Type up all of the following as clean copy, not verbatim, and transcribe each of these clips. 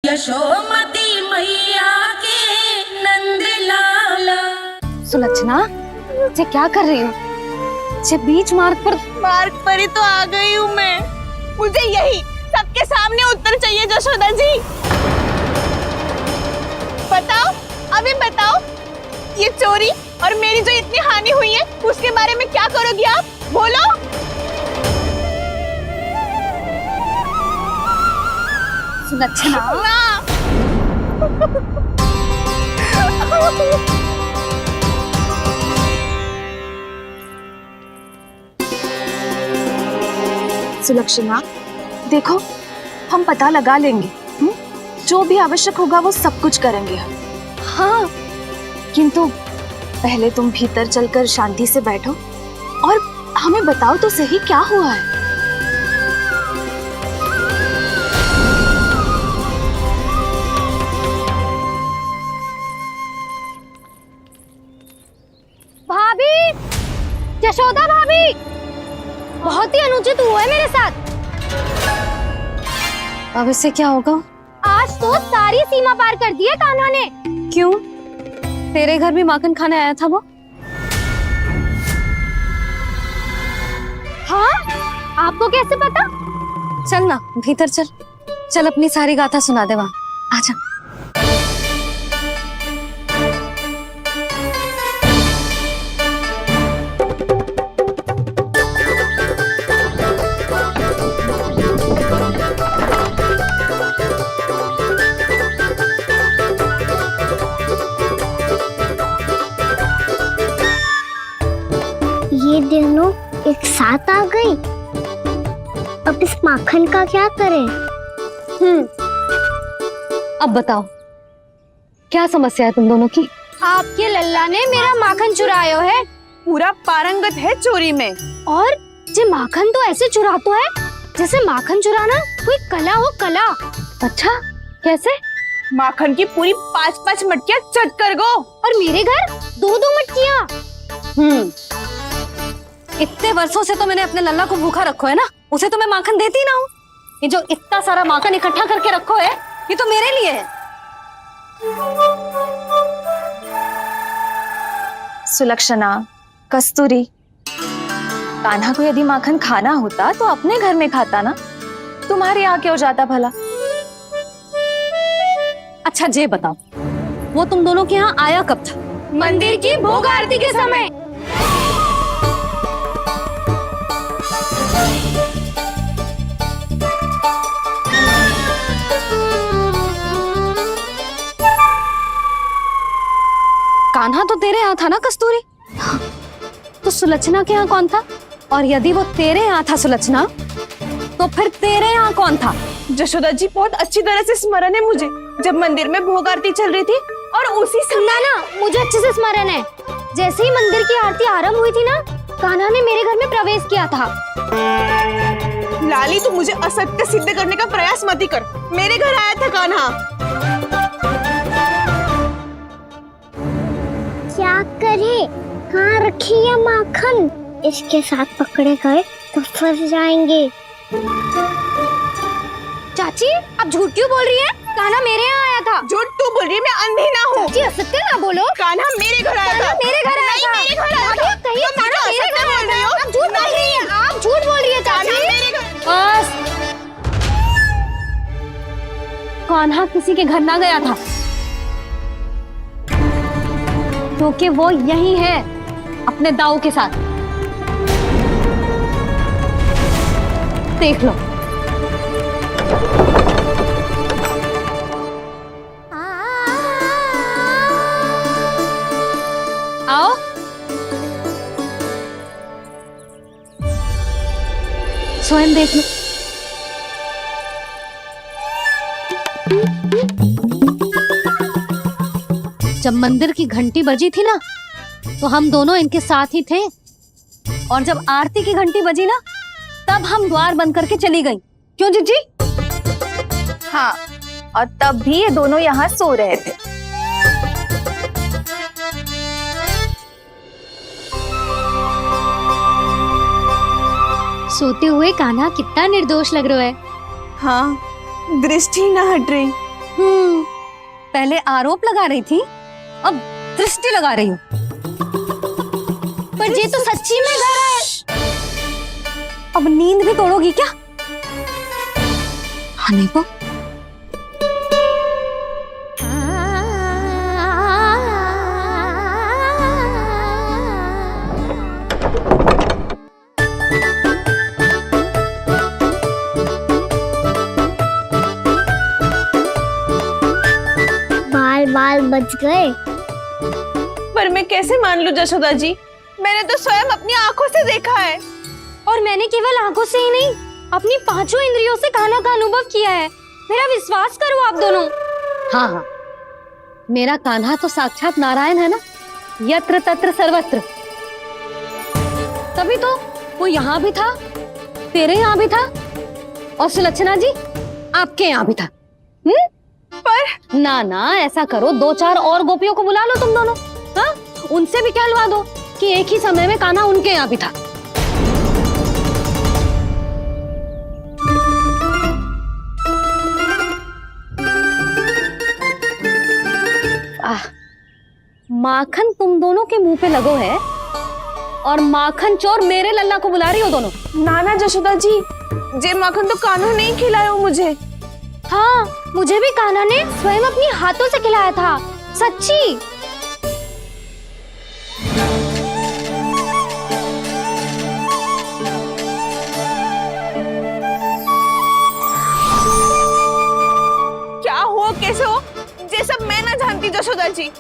यशोमती मैया के नंद लाला। सुलक्षणा, ये क्या कर रही हो? ये बीच मार्ग पर ही तो आ गई हूँ मैं। मुझे यही सबके सामने उत्तर चाहिए जशोदा जी। बताओ, अभी बताओ, ये चोरी और मेरी जो इतनी हानि हुई है उसके बारे में क्या करोगी आप? बोलो। सुलक्षणा, सुलक्षणा, देखो हम पता लगा लेंगे, जो भी आवश्यक होगा वो सब कुछ करेंगे हम। हाँ, किंतु पहले तुम भीतर चलकर शांति से बैठो और हमें बताओ तो सही क्या हुआ है। भाभी, यशोदा भाभी, बहुत ही अनुचित हुआ है मेरे साथ। अब इससे क्या होगा? आज तो सारी सीमा पार कर दी है कान्हा ने। क्यों? तेरे घर भी माखन खाने आया था वो? हाँ, आपको कैसे पता? चल ना भीतर चल, चल अपनी सारी गाथा सुना दे वहाँ। आजा। ये दोनों एक साथ आ गई। अब इस माखन का क्या करें? अब बताओ क्या समस्या है तुम दोनों की? आपके लल्ला ने मेरा माखन चुरायो है। पूरा पारंगत है चोरी में। और ये माखन तो ऐसे चुराता है जैसे माखन चुराना कोई कला हो, कला। अच्छा, कैसे? माखन की पूरी 5-5 मटकियां चट कर गो। और मेरे घर 2-2 मटकियां। इतने वर्षों से तो मैंने अपने लल्ला को भूखा रखो है ना, उसे तो मैं माखन देती ना हूँ। ये जो इतना सारा माखन इकट्ठा करके रखो है, ये तो मेरे लिए है। सुलक्षणा, कस्तूरी, कान्हा को यदि माखन खाना होता तो अपने घर में खाता ना, तुम्हारे यहाँ क्यों जाता भला? अच्छा ये बताओ, वो तुम दोनों के यहाँ आया कब था? मंदिर की भोग आरती के समय। कान्हा तो तेरे यहाँ था ना कस्तूरी? तो सुलक्षणा के यहाँ कौन था? और यदि वो तेरे यहाँ था सुलक्षणा, तो फिर तेरे यहाँ कौन था? जशोदा जी, बहुत अच्छी तरह से स्मरण है मुझे, जब मंदिर में भोग आरती चल रही थी और उसी समय ना, मुझे अच्छे से स्मरण है। जैसे ही मंदिर की आरती आरंभ हुई थी ना, कान्हा ने मेरे घर में प्रवेश किया था। लाली, तू मुझे असत्य सिद्ध करने का प्रयास मत ही कर। मेरे घर आया था कान्हा। क्या करे? कहाँ रखी है माखन? इसके साथ पकड़े गए तो फंस जाएंगे। चाची, आप झूठ क्यों बोल रही हैं? कान्हा मेरे यहाँ आया था। झूठ तू बोल रही है? मैं अंधी ना हूँ। चाची, असत्य ना बोलो। कान्हा मेरे घर आया था। मेरे घर आया था। मेरे घर आया था। कहिए कान्हा मेरे घर आया था। आप झूठ बोल रही हैं। आप झूठ बोल रही है चाची। बस, कान्हा किसी के घर ना गया था, क्योंकि वो यही है अपने दाऊ के साथ। देख लो। आओ। स्वयं देख लो। जब मंदिर की घंटी बजी थी ना, तो हम दोनों इनके साथ ही थे, और जब आरती की घंटी बजी ना, तब हम द्वार बंद करके चली गई। क्यों जीजी? हाँ, और तब भी ये दोनों यहाँ सो रहे थे। सोते हुए कान्हा कितना निर्दोष लग रहा है। हाँ, दृष्टि ना हट रही। पहले आरोप लगा रही थी, अब दृष्टि लगा रही हूँ। पर ये तो सच्ची में घर है। अब नींद भी तोड़ोगी क्या? हनीफा, बाल बाल बच गए। पर मैं कैसे मान लूं जशोदा जी, मैंने तो स्वयं अपनी आंखों से देखा है। और मैंने केवल आंखों से ही नहीं, अपनी पांचों इंद्रियों से कान्हा का अनुभव किया है। मेरा विश्वास करो आप दोनों। हाँ हाँ, मेरा कान्हा तो साक्षात नारायण है ना, यत्र तत्र सर्वत्र। तभी तो वो यहाँ भी था, तेरे यहाँ भी था, और सुलक्षणा जी आपके यहाँ भी था। पर ना ना, ऐसा करो, 2-4 और गोपियों को बुला लो तुम दोनों। हाँ, उनसे भी कहलवा दो कि एक ही समय में कान्हा उनके यहाँ भी था। माखन तुम दोनों के मुंह पे लगो है, और माखन चोर मेरे लल्ला को बुला रही हो दोनों। नाना जशोदा जी, जे माखन तो कान्हा ने ही खिलाया मुझे। हाँ, मुझे भी कान्हा ने स्वयं अपनी हाथों से खिलाया था, सच्ची। क्या हो कैसे हो, ये सब मैं ना जानती जशोदा जी।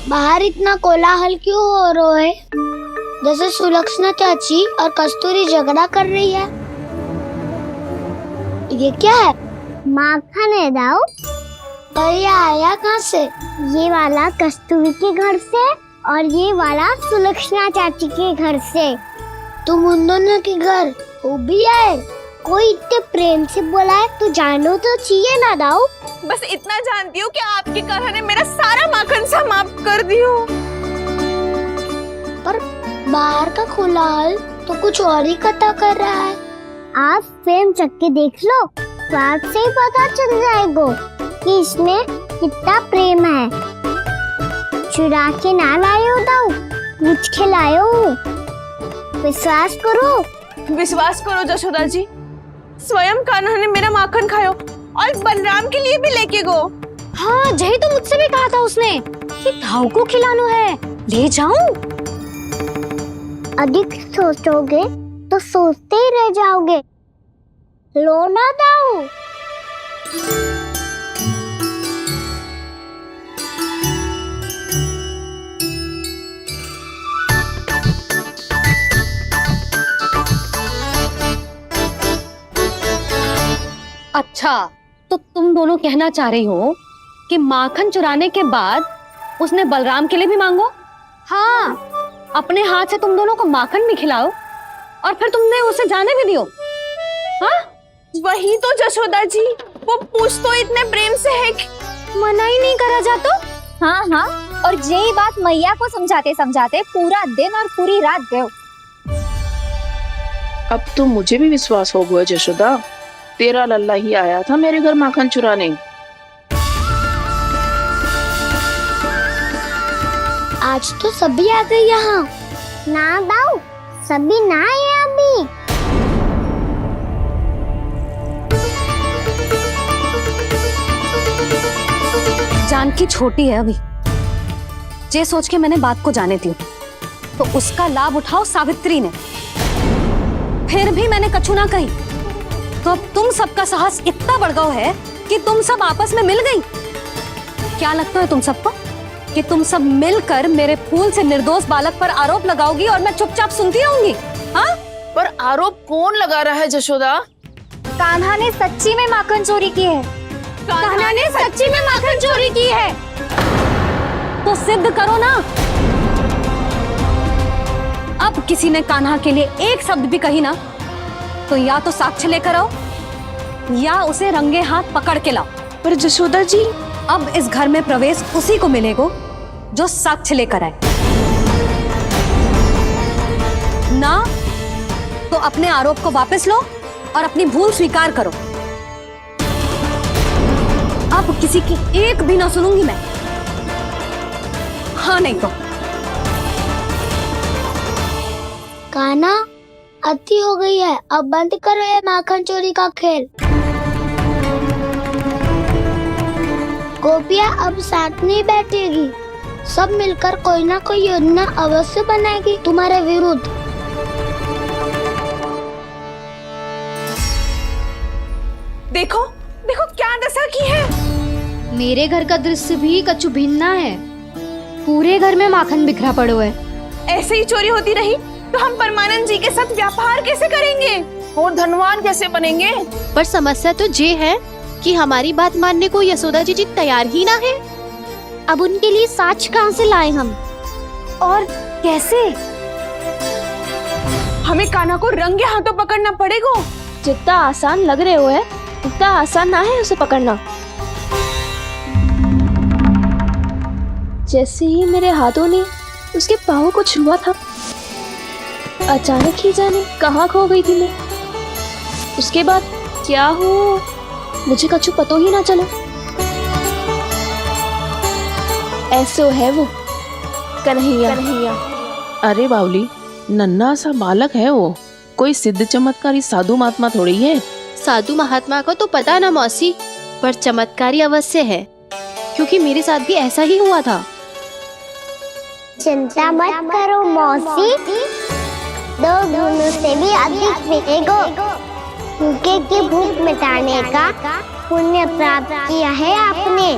बाहर इतना कोलाहल क्यों हो रहा है? जैसे सुलक्षणा चाची और कस्तूरी झगड़ा कर रही है। ये क्या है? माखन है दाऊ। और ये आया कहाँ से? ये वाला कस्तूरी के घर से और ये वाला सुलक्षणा चाची के घर से। तुम उन दोनों के घर वो भी आए? कोई इतने प्रेम से बोला है तो जानो तो चाहिए ना दाऊ। बस इतना जानती हूँ कि आपके कान्हा ने मेरा सारा माखन समाप्त कर दियो। पर बाहर का कोलाहल तो कुछ और ही कथा कर रहा है। आप फिल्म चख के देख लो, तो आपसे ही पता चल जाएगा कि इसमें कितना प्रेम है। चुरा के ना लाए हो दाऊ, मुझ के लाए हो। विश्वास करो जशोदा जी, स्वयं कान्हा ने मेरा माखन खायो और बलराम के लिए भी लेके गो। हाँ, यही तो मुझसे भी कहा था उसने कि दाऊ को खिलाना है, ले जाऊं। अधिक सोचोगे तो सोचते ही रह जाओगे। लो ना दाऊ। अच्छा, तो तुम दोनों कहना चाह रही हो कि माखन चुराने के बाद उसने बलराम के लिए भी मांगो? हाँ, अपने हाथ से तुम दोनों को माखन भी खिलाओ और फिर तुमने उसे जाने भी दियो। हाँ, वही तो जशोदा जी, वो पूछ तो इतने प्रेम से है कि मना ही नहीं करा जाता। हाँ हाँ, और यही बात मैया को समझाते समझाते पूरा दिन और पूरी रात गए। अब तो मुझे भी विश्वास हो गया जशोदा, तेरा लल्ला ही आया था मेरे घर माखन चुराने। आज तो सभी आ गए यहाँ। ना दाऊ, सभी ना आए अभी। जानकी छोटी है अभी, ये सोच के मैंने बात को जाने दी, तो उसका लाभ उठाओ सावित्री ने। फिर भी मैंने कछु ना कही, तो अब तुम सबका साहस इतना बढ़ गया है कि तुम सब आपस में मिल गई। क्या लगता है तुम सबको कि तुम सब मिलकर मेरे फूल से निर्दोष बालक पर आरोप लगाओगी और मैं चुपचाप सुनती रहूंगी? हाँ, पर आरोप कौन लगा रहा है जशोदा? कान्हा ने सच्ची में माखन चोरी की है। कान्हा ने सच्ची में माखन चोरी की है, तो सिद्ध करो ना। अब किसी ने कान्हा के लिए एक शब्द भी कही ना, तो या तो साक्ष्य लेकर आओ या उसे रंगे हाथ पकड़ के लाओ। पर जशोदा जी, अब इस घर में प्रवेश उसी को मिलेगा जो साक्ष्य लेकर आए। ना तो अपने आरोप को वापस लो और अपनी भूल स्वीकार करो। अब किसी की एक भी ना सुनूंगी मैं। हाँ नहीं तो कान्हा, अति हो गई है, अब बंद करो ये माखन चोरी का खेल। गोपिया अब साथ नहीं बैठेगी, सब मिलकर कोई ना कोई योजना अवश्य बनाएगी तुम्हारे विरुद्ध। देखो देखो क्या दशा की है। मेरे घर का दृश्य भी कछु भिन्न है। पूरे घर में माखन बिखरा पड़ो है। ऐसे ही चोरी होती रही तो हम परमानंद जी के साथ व्यापार कैसे करेंगे और धनवान कैसे बनेंगे? पर समस्या तो ये है कि हमारी बात मानने को यशोदा जी तैयार ही ना है। अब उनके लिए साक्ष्य कहाँ से लाएं हम? और कैसे? हमें कान्हा को रंगे हाथों पकड़ना पड़ेगा। जितना आसान लग रहे हो है उतना आसान ना है उसे पकड़ना। जैसे ही मेरे हाथों ने उसके पाँव को छुआ था, अचानक ही जाने कहाँ खो गई थी मैं। उसके बाद क्या हो मुझे कछु पतो ही ना चला। ऐसो है वो कन्हैया। अरे बावली, नन्हा सा बालक है वो, कोई सिद्ध चमत्कारी साधु महात्मा थोड़ी है। साधु महात्मा को तो पता ना मौसी, पर चमत्कारी अवश्य है, क्योंकि मेरे साथ भी ऐसा ही हुआ था। चिंता मत करो मौसी, 2 गुणों से भी अधिक मिलेगा। भूखे की भूख मिटाने का पुण्य प्राप्त किया है आपने।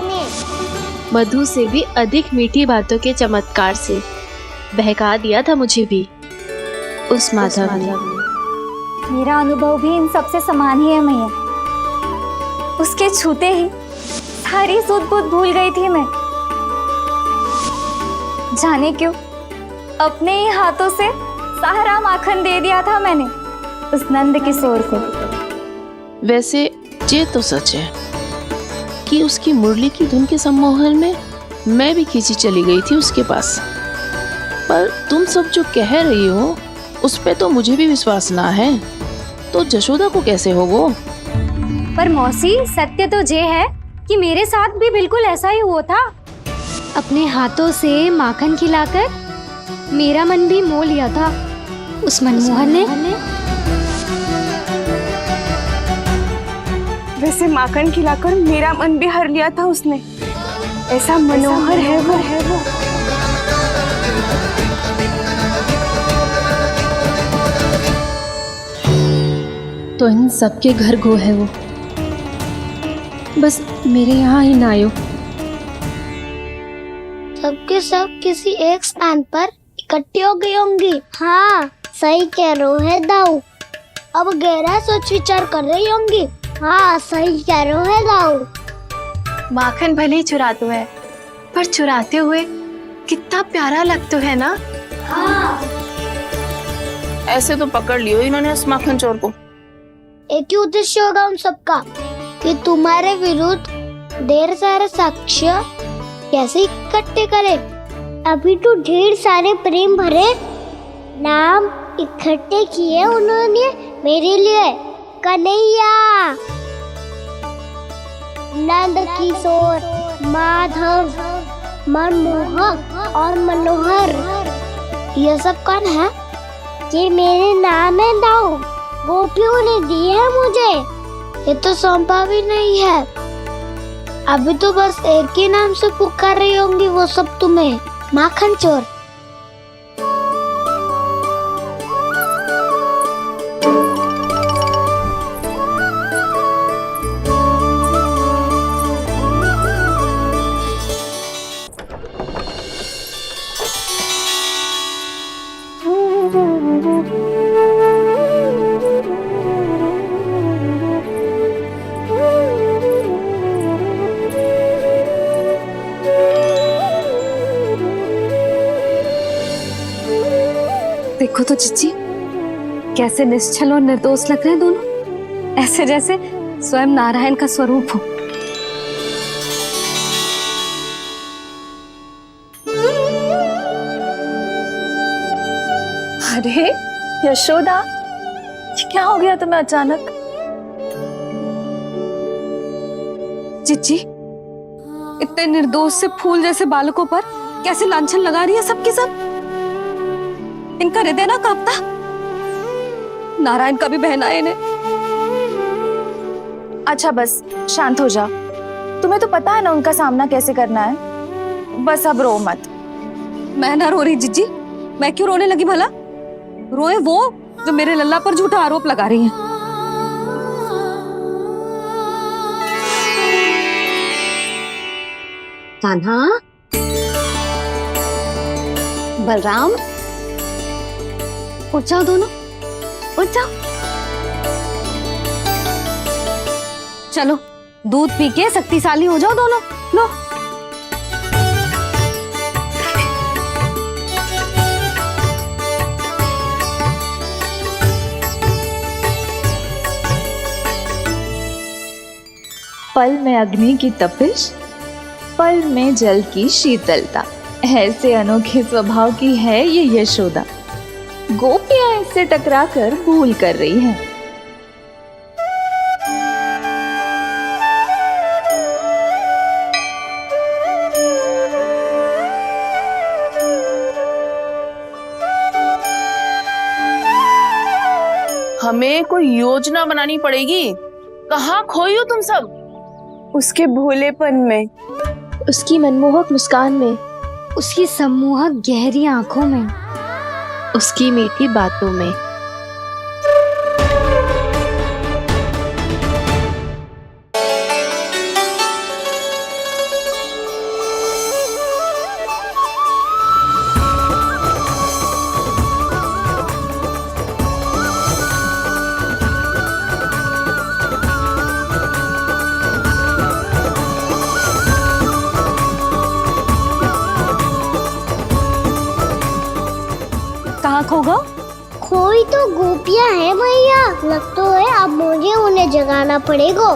मधु से भी अधिक मीठी बातों के चमत्कार से बहका दिया था मुझे भी उस माधव ने। मेरा अनुभव भी इन सबसे समान ही है मैया। उसके छूते ही सारी सूध बूध भूल गई थी मैं। जाने क्यों अपने ही हाथों से सारा माखन दे दिया था मैंने उस नंद किशोर को। वैसे ये तो सच है कि उसकी मुरली की धुन के सम्मोहन में मैं भी खींची चली गई थी उसके पास। पर तुम सब जो कह रही हो उस पे तो मुझे भी विश्वास ना है, तो जशोदा को कैसे होगो? पर मौसी, सत्य तो ये है कि मेरे साथ भी बिल्कुल ऐसा ही हुआ था। अपने हाथों से माखन खिलाकर मेरा मन भी मोह लिया था उस मनमोहन ने। वैसे माखन खिलाकर मेरा मन भी हर लिया था उसने। ऐसा मनोहर है वो। तो इन सबके घर गो है वो, बस मेरे यहाँ ही ना आयो। सबके सब किसी एक स्थान पर इकट्ठी हो गई होंगी। हाँ, सही कह रहे है दाऊ। अब गहरा सोच विचार कर रही होंगी। हाँ, सही कह रहे है दाऊ। माखन भले ही चुराते है, पर चुराते हुए कितना प्यारा लगता है ना। ऐसे तो पकड़ लियो इन्होंने उस माखन चोर को। एक ही उद्देश्य होगा उन सबका कि तुम्हारे विरुद्ध ढेर सारे साक्ष्य कैसे इकट्ठे करे। अभी तो ढेर सारे प्रेम भरे नाम इकट्ठे किए उन्होंने मेरे लिए। कन्हैया, नंद किशोर, माधव, मनमोहक और मनोहर, ये सब कौन है? ये मेरे नाम है दाऊ। गोपियों ने दिए है मुझे, ये तो सौंपा भी नहीं है। अभी तो बस एक ही नाम से पुकार रही होंगी वो सब तुम्हें, माखन चोर। देखो तो चिच्ची, कैसे निश्चल और निर्दोष लग रहे हैं दोनों, ऐसे जैसे स्वयं नारायण का स्वरूप हो। अरे यशोदा, ये क्या हो गया तुम्हें अचानक? चिच्ची, इतने निर्दोष से फूल जैसे बालकों पर कैसे लांछन लगा रही है सबकी सब। इनका हृदय ना कांपता। नारायण का भी बहना है इन्हें। अच्छा बस शांत हो जा। तुम्हें तो पता है ना उनका सामना कैसे करना है। बस अब रो मत। मैं ना रो रही जिज्जी, मैं क्यों रोने लगी भला? रोए वो जो मेरे लल्ला पर झूठा आरोप लगा रही हैं। कान्हा, बलराम, उठ जाओ दोनों, उठ जाओ। चलो दूध पी के शक्तिशाली हो जाओ दोनों। लो। पल में अग्नि की तपिश, पल में जल की शीतलता, ऐसे अनोखे स्वभाव की है ये यशोदा। गोपियां इससे टकराकर भूल कर रही हैं। हमें कोई योजना बनानी पड़ेगी। कहाँ खोई हो तुम सब? उसके भोलेपन में, उसकी मनमोहक मुस्कान में, उसकी सम्मोहक गहरी आंखों में, उसकी मीठी बातों में। कहाँ खो गो? कोई तो गोपियां है भैया। लगता है अब मुझे उन्हें जगाना पड़ेगा।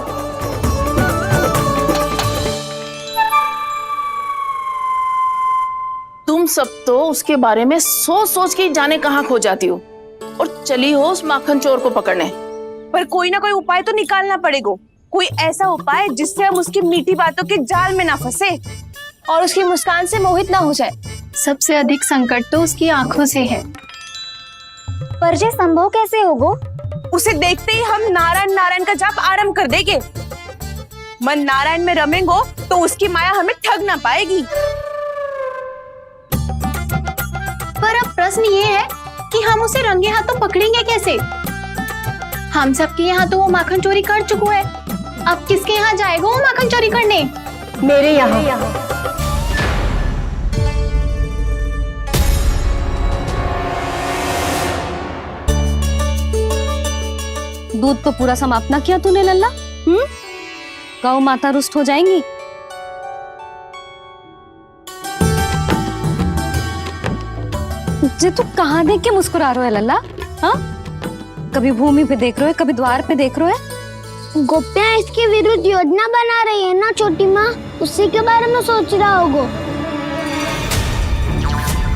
तुम सब तो उसके बारे में सोच सोच के जाने कहाँ खो जाती हो और चली हो उस माखन चोर को पकड़ने। पर कोई ना कोई उपाय तो निकालना पड़ेगा। कोई ऐसा उपाय जिससे हम उसकी मीठी बातों के जाल में ना फंसे और उसकी मुस्कान से मोहित ना हो जाए। सबसे अधिक संकट तो उसकी आंखों से है। पर ये संभव कैसे होगा? उसे देखते ही हम नारायण नारायण का जाप आरंभ कर देंगे। मन नारायण में रमेंगो तो उसकी माया हमें ठग ना पाएगी। पर अब प्रश्न ये है कि हम उसे रंगे हाथों पकड़ेंगे कैसे? हम सबके यहाँ तो वो माखन चोरी कर चुका है। अब किसके यहाँ जाएगा वो माखन चोरी करने? मेरे यहाँ। दूध तो पूरा समाप्त ना किया तूने लल्ला। गौ माता रुष्ट हो जाएंगी। जे तू कहाँ देख के मुस्कुरा रहे है लल्ला? हाँ, कभी भूमि पे देख रहे हो, कभी द्वार पे देख रहे हो। गोपियां इसके विरुद्ध योजना बना रही है ना छोटी माँ, उसी के बारे में सोच रहा होगा।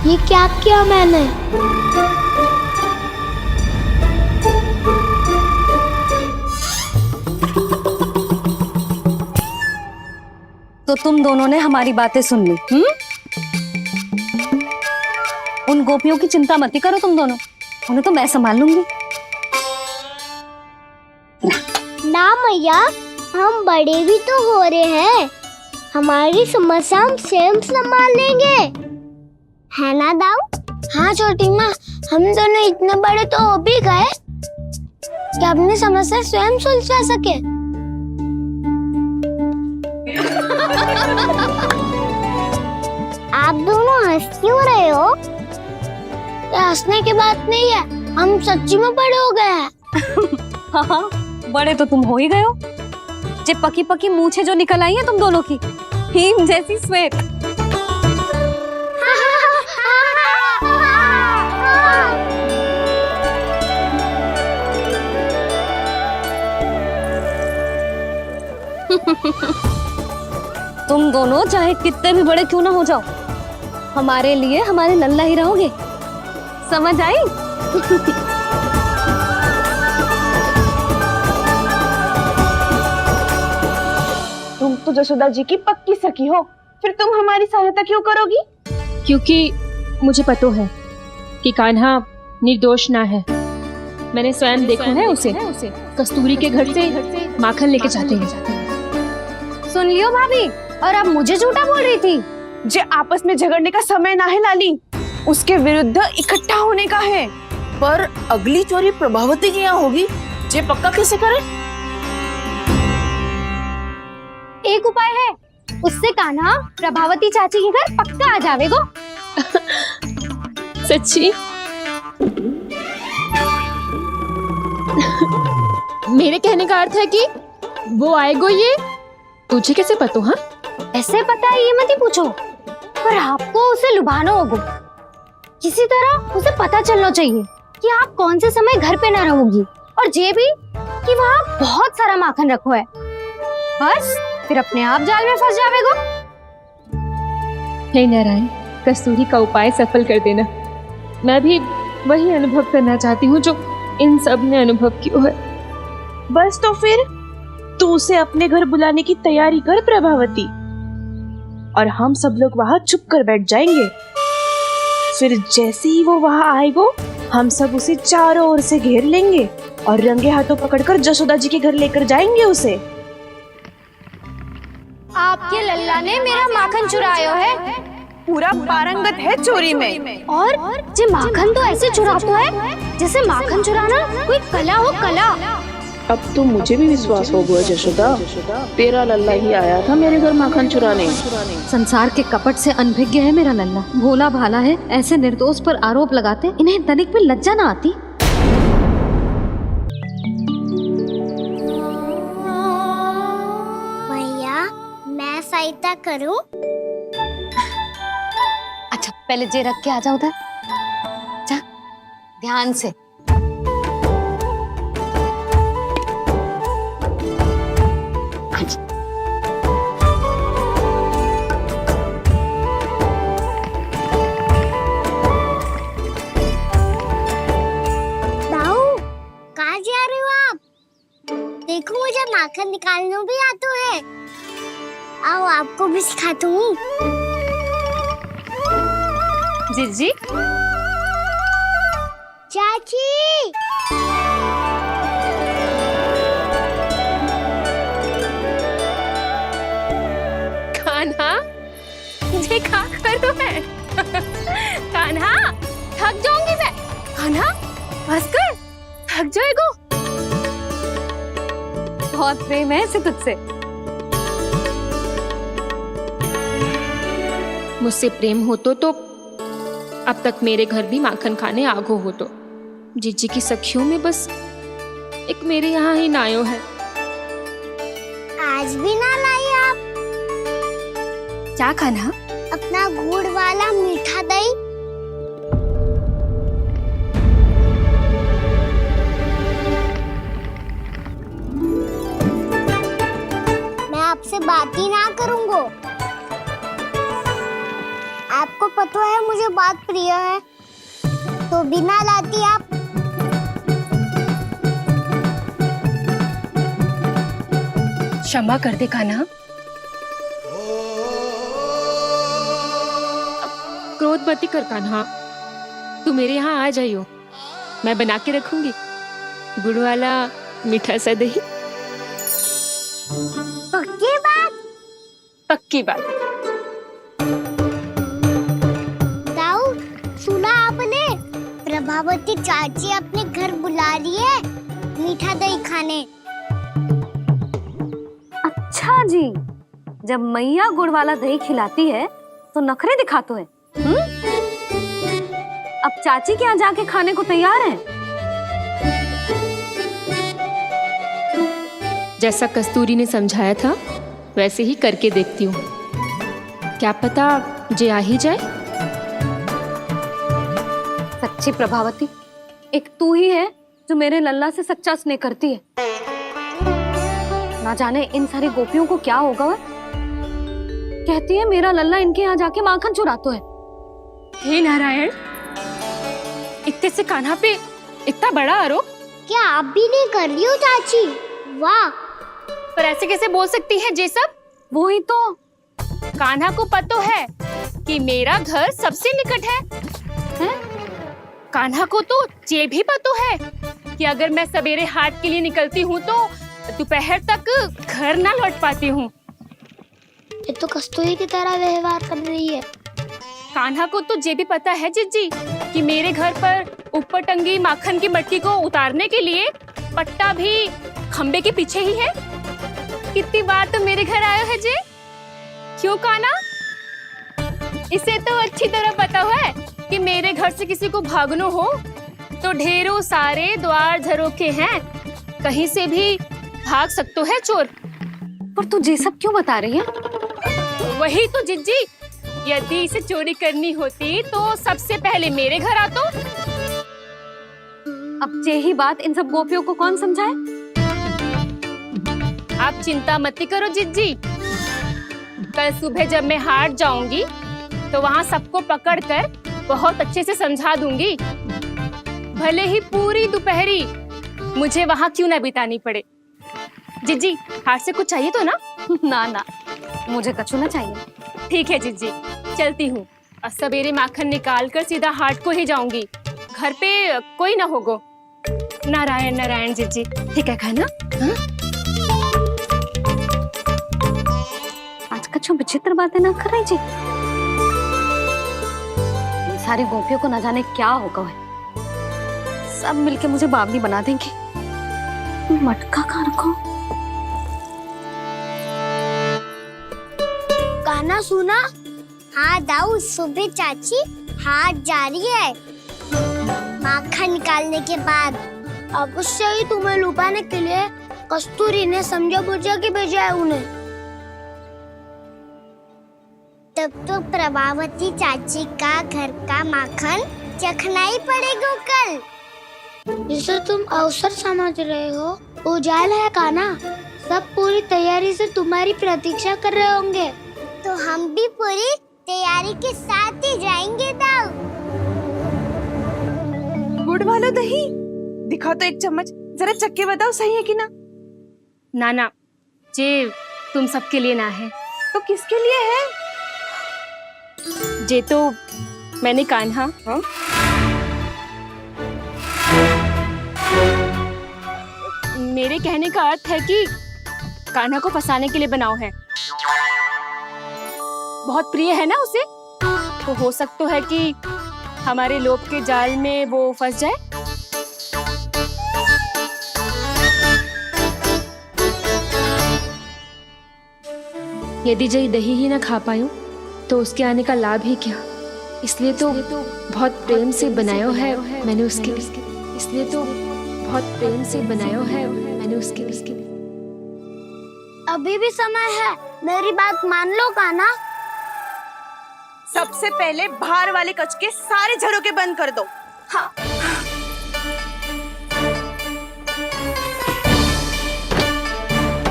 ये क्या किया मैंने? तो तुम दोनों ने हमारी बातें सुन ली। उन गोपियों की चिंता मत करो तुम दोनों, उन्हें तो मैं संभाल लूंगी। ना मैया, हम बड़े भी तो हो रहे हैं। हमारी समस्या हम स्वयं संभाल लेंगे, है ना दाऊ? हाँ छोटी माँ, हम दोनों इतने बड़े तो हो भी गए कि अपनी समस्या स्वयं सुलझा सके। आप दोनों हंस क्यों रहे हो? ये हंसने की बात नहीं है, हम सच्ची में बड़े हो गए हैं। हाँ, बड़े तो तुम हो ही गए हो। जे पकी पकी मूछें जो निकल आई हैं तुम दोनों की, हिम जैसी श्वेत। तुम दोनों चाहे कितने भी बड़े क्यों ना हो जाओ, हमारे लिए हमारे लल्ला ही रहोगे। समझ आई? तो जसोदा जी की पक्की सखी हो, फिर तुम हमारी सहायता क्यों करोगी? क्योंकि मुझे पता है कि कान्हा निर्दोष ना है। मैंने स्वयं देखा है उसे कस्तूरी के घर से माखन लेके जाते हैं। सुन लियो भाभी, और अब मुझे झूठा बोल रही थी। जे आपस में झगड़ने का समय ना है लाली, उसके विरुद्ध इकट्ठा होने का है। पर अगली चोरी प्रभावती की यहाँ होगी, जे पक्का कैसे करे? एक उपाय है, उससे कान्हा प्रभावती चाची के घर पक्का आ जावेगो। सच्ची? मेरे कहने का अर्थ है कि वो आएगो, ये तुझे कैसे पता? हाँ, ऐसे पता है ये मत ही पूछो, पर आपको उसे लुभाना होगा। किसी तरह उसे पता चलना चाहिए कि आप कौन से समय घर पे ना रहोगी, और ये भी कि वहाँ बहुत सारा माखन रखो है। बस फिर अपने आप जाल में फंस जावेगो। हे नारायण, कस्तूरी का उपाय सफल कर देना। मैं भी वही अनुभव करना चाहती हूँ जो इन सब ने अनुभव किया है। बस तो फिर तू उसे अपने घर बुलाने की तैयारी कर प्रभावती, और हम सब लोग वहाँ चुप कर बैठ जाएंगे। फिर जैसे ही वो वहाँ आएगो, हम सब उसे चारों ओर से घेर लेंगे और रंगे हाथों पकड़कर जसोदा जी के घर लेकर जाएंगे उसे। आपके लल्ला ने मेरा माखन चुरायो है, पूरा पारंगत है चोरी में। और जे माखन तो ऐसे चुराता है जैसे माखन चुराना कोई कला हो, कला। अब तो मुझे भी विश्वास हो गया जशोदा, तेरा लल्ला ही आया था मेरे घर माखन चुराने। संसार के कपट से अनभिज्ञ है मेरा लल्ला, भोला भाला है। ऐसे निर्दोष पर आरोप लगाते इन्हें तनिक भी लज्जा ना आती। भैया, मैं सहायता करूं? अच्छा पहले जे रख के आ जाओ उधर, जा ध्यान से। दाऊ, कहाँ जा रहे हो आप? देखो मुझे माखन निकालना भी आता है। आओ आपको भी सिखाता हूँ। जी चाची, कान्हा ये क्या करो है? कान्हा थक जाऊंगी मैं। कान्हा बस कर, थक जाएगो। बहुत प्रेम है इसे तुझसे। मुझसे प्रेम हो तो अब तक मेरे घर भी माखन खाने आगो हो। तो जीजी की सखियों में बस एक मेरे यहाँ ही नायो है। आज भी ना लाई आप? क्या कान्हा? अपना गुड़ वाला मीठा दही। मैं आपसे बात ही ना करूंगा। आपको पता है मुझे बात प्रिय है, तो बिना लाती आप। क्षमा कर दे कान्हा। क्रोध मत कर कान्हा, तू मेरे यहाँ आ जाइयो, मैं बना के रखूंगी गुड़ वाला मीठा सा दही। पक्की बात? पक्की बात। दाऊ, सुना आपने? प्रभावती चाची अपने घर बुला रही है मीठा दही खाने। अच्छा जी, जब मैया गुड़ वाला दही खिलाती है तो नखरे दिखाते हैं। अब चाची के यहाँ जाके खाने को तैयार हैं। जैसा कस्तूरी ने समझाया था वैसे ही करके देखती हूँ, क्या पता जे आ ही जाए। सच्ची प्रभावती, एक तू ही है जो मेरे लल्ला से सच्चा स्नेह करती है। ना जाने इन सारी गोपियों को क्या होगा। वह कहती है मेरा लल्ला इनके यहाँ जाके माखन चुराता है। हे नारायण, इतने से कान्हा पे इतना बड़ा आरोप? क्या आप भी नहीं कर रही हो चाची? वाह! पर ऐसे कैसे बोल सकती है जे सब? वही तो। कान्हा को पता है कि मेरा घर सबसे निकट है, हैं? कान्हा को तो ये भी पता है कि अगर मैं सवेरे हाट के लिए निकलती हूँ तो दोपहर तक घर ना लौट पाती हूँ। ये तो कस्तूरी की तरह व्यवहार कर रही है। कान्हा को तो ये भी पता है जिज्जी कि मेरे घर पर ऊपर टंगी माखन की मटकी को उतारने के लिए पट्टा भी खंबे के पीछे ही है। कितनी बार तो मेरे घर आयो है जे। क्यों कान्हा? इसे तो अच्छी तरह पता है कि मेरे घर से किसी को भागना हो तो ढेरों सारे द्वार झरोखे हैं, कहीं से भी भाग सकते है चोर। पर तू ये सब क्यों बता रही है? वही तो जिज्जी, यदि इसे चोरी करनी होती तो सबसे पहले मेरे घर आतो। अब यही बात इन सब गोपियों को कौन समझाए? आप चिंता मत करो जिज्जी, कल सुबह जब मैं हाट जाऊंगी तो वहाँ सबको पकड़कर बहुत अच्छे से समझा दूंगी, भले ही पूरी दोपहरी मुझे वहाँ क्यों ना बितानी पड़े। जिज्जी, हाट से कुछ चाहिए तो ना? ना ना, मुझे कछु ना चाहिए। ठीक है जिज्जी, चलती हूँ। और सवेरे माखन निकाल कर सीधा हाट को ही जाऊंगी, घर पे कोई ना होगो। नारायण नारायण जिज्जी, ठीक है खाना? हाँ? आज कछु विचित्र बातें ना कर रही जी। ये सारी गोपियों को न जाने क्या होगा है, सब मिलके मुझे बावली बना देंगे। मटका कहाँ रखो? गाना सुना? हाँ दाऊ, सुबह चाची हाथ जा रही है माखन निकालने के बाद। अवश्य ही तुम्हें लुभाने के लिए कस्तूरी ने समझा बुझा के भेजा है उन्हें। तब तो प्रभावती चाची का घर का माखन चखना ही पड़ेगा कल। जिसे तुम अवसर समझ रहे हो, उजाल है कान्हा। सब पूरी तैयारी से तुम्हारी प्रतीक्षा कर रहे होंगे। तो हम भी पूरी तैयारी के साथ ही जाएंगे दाऊ। गुड़ वाला दही दिखाओ तो एक चम्मच, जरा चक्के बताओ सही है कि ना। ना, जे तुम सबके लिए ना है। तो किसके लिए है? जे तो मैंने कान्हा। हाँ? मेरे कहने का अर्थ है कि कान्हा को फंसाने के लिए बनाओ है। बहुत प्रिय है ना उसे, तो हो सकता है कि हमारे लोभ के जाल में वो फंस जाए। यदि जय दही ही ना खा पायूं तो उसके आने का लाभ ही क्या। इसलिए तो बहुत प्रेम से बनाया है मैंने उसके लिए। इसलिए तो बहुत प्रेम से बनाया है मैंने उसके लिए। अभी भी समय है, मेरी बात मान लो कान्हा। सबसे पहले बाहर वाले कच के सारे झरोके बंद कर दो। हाँ।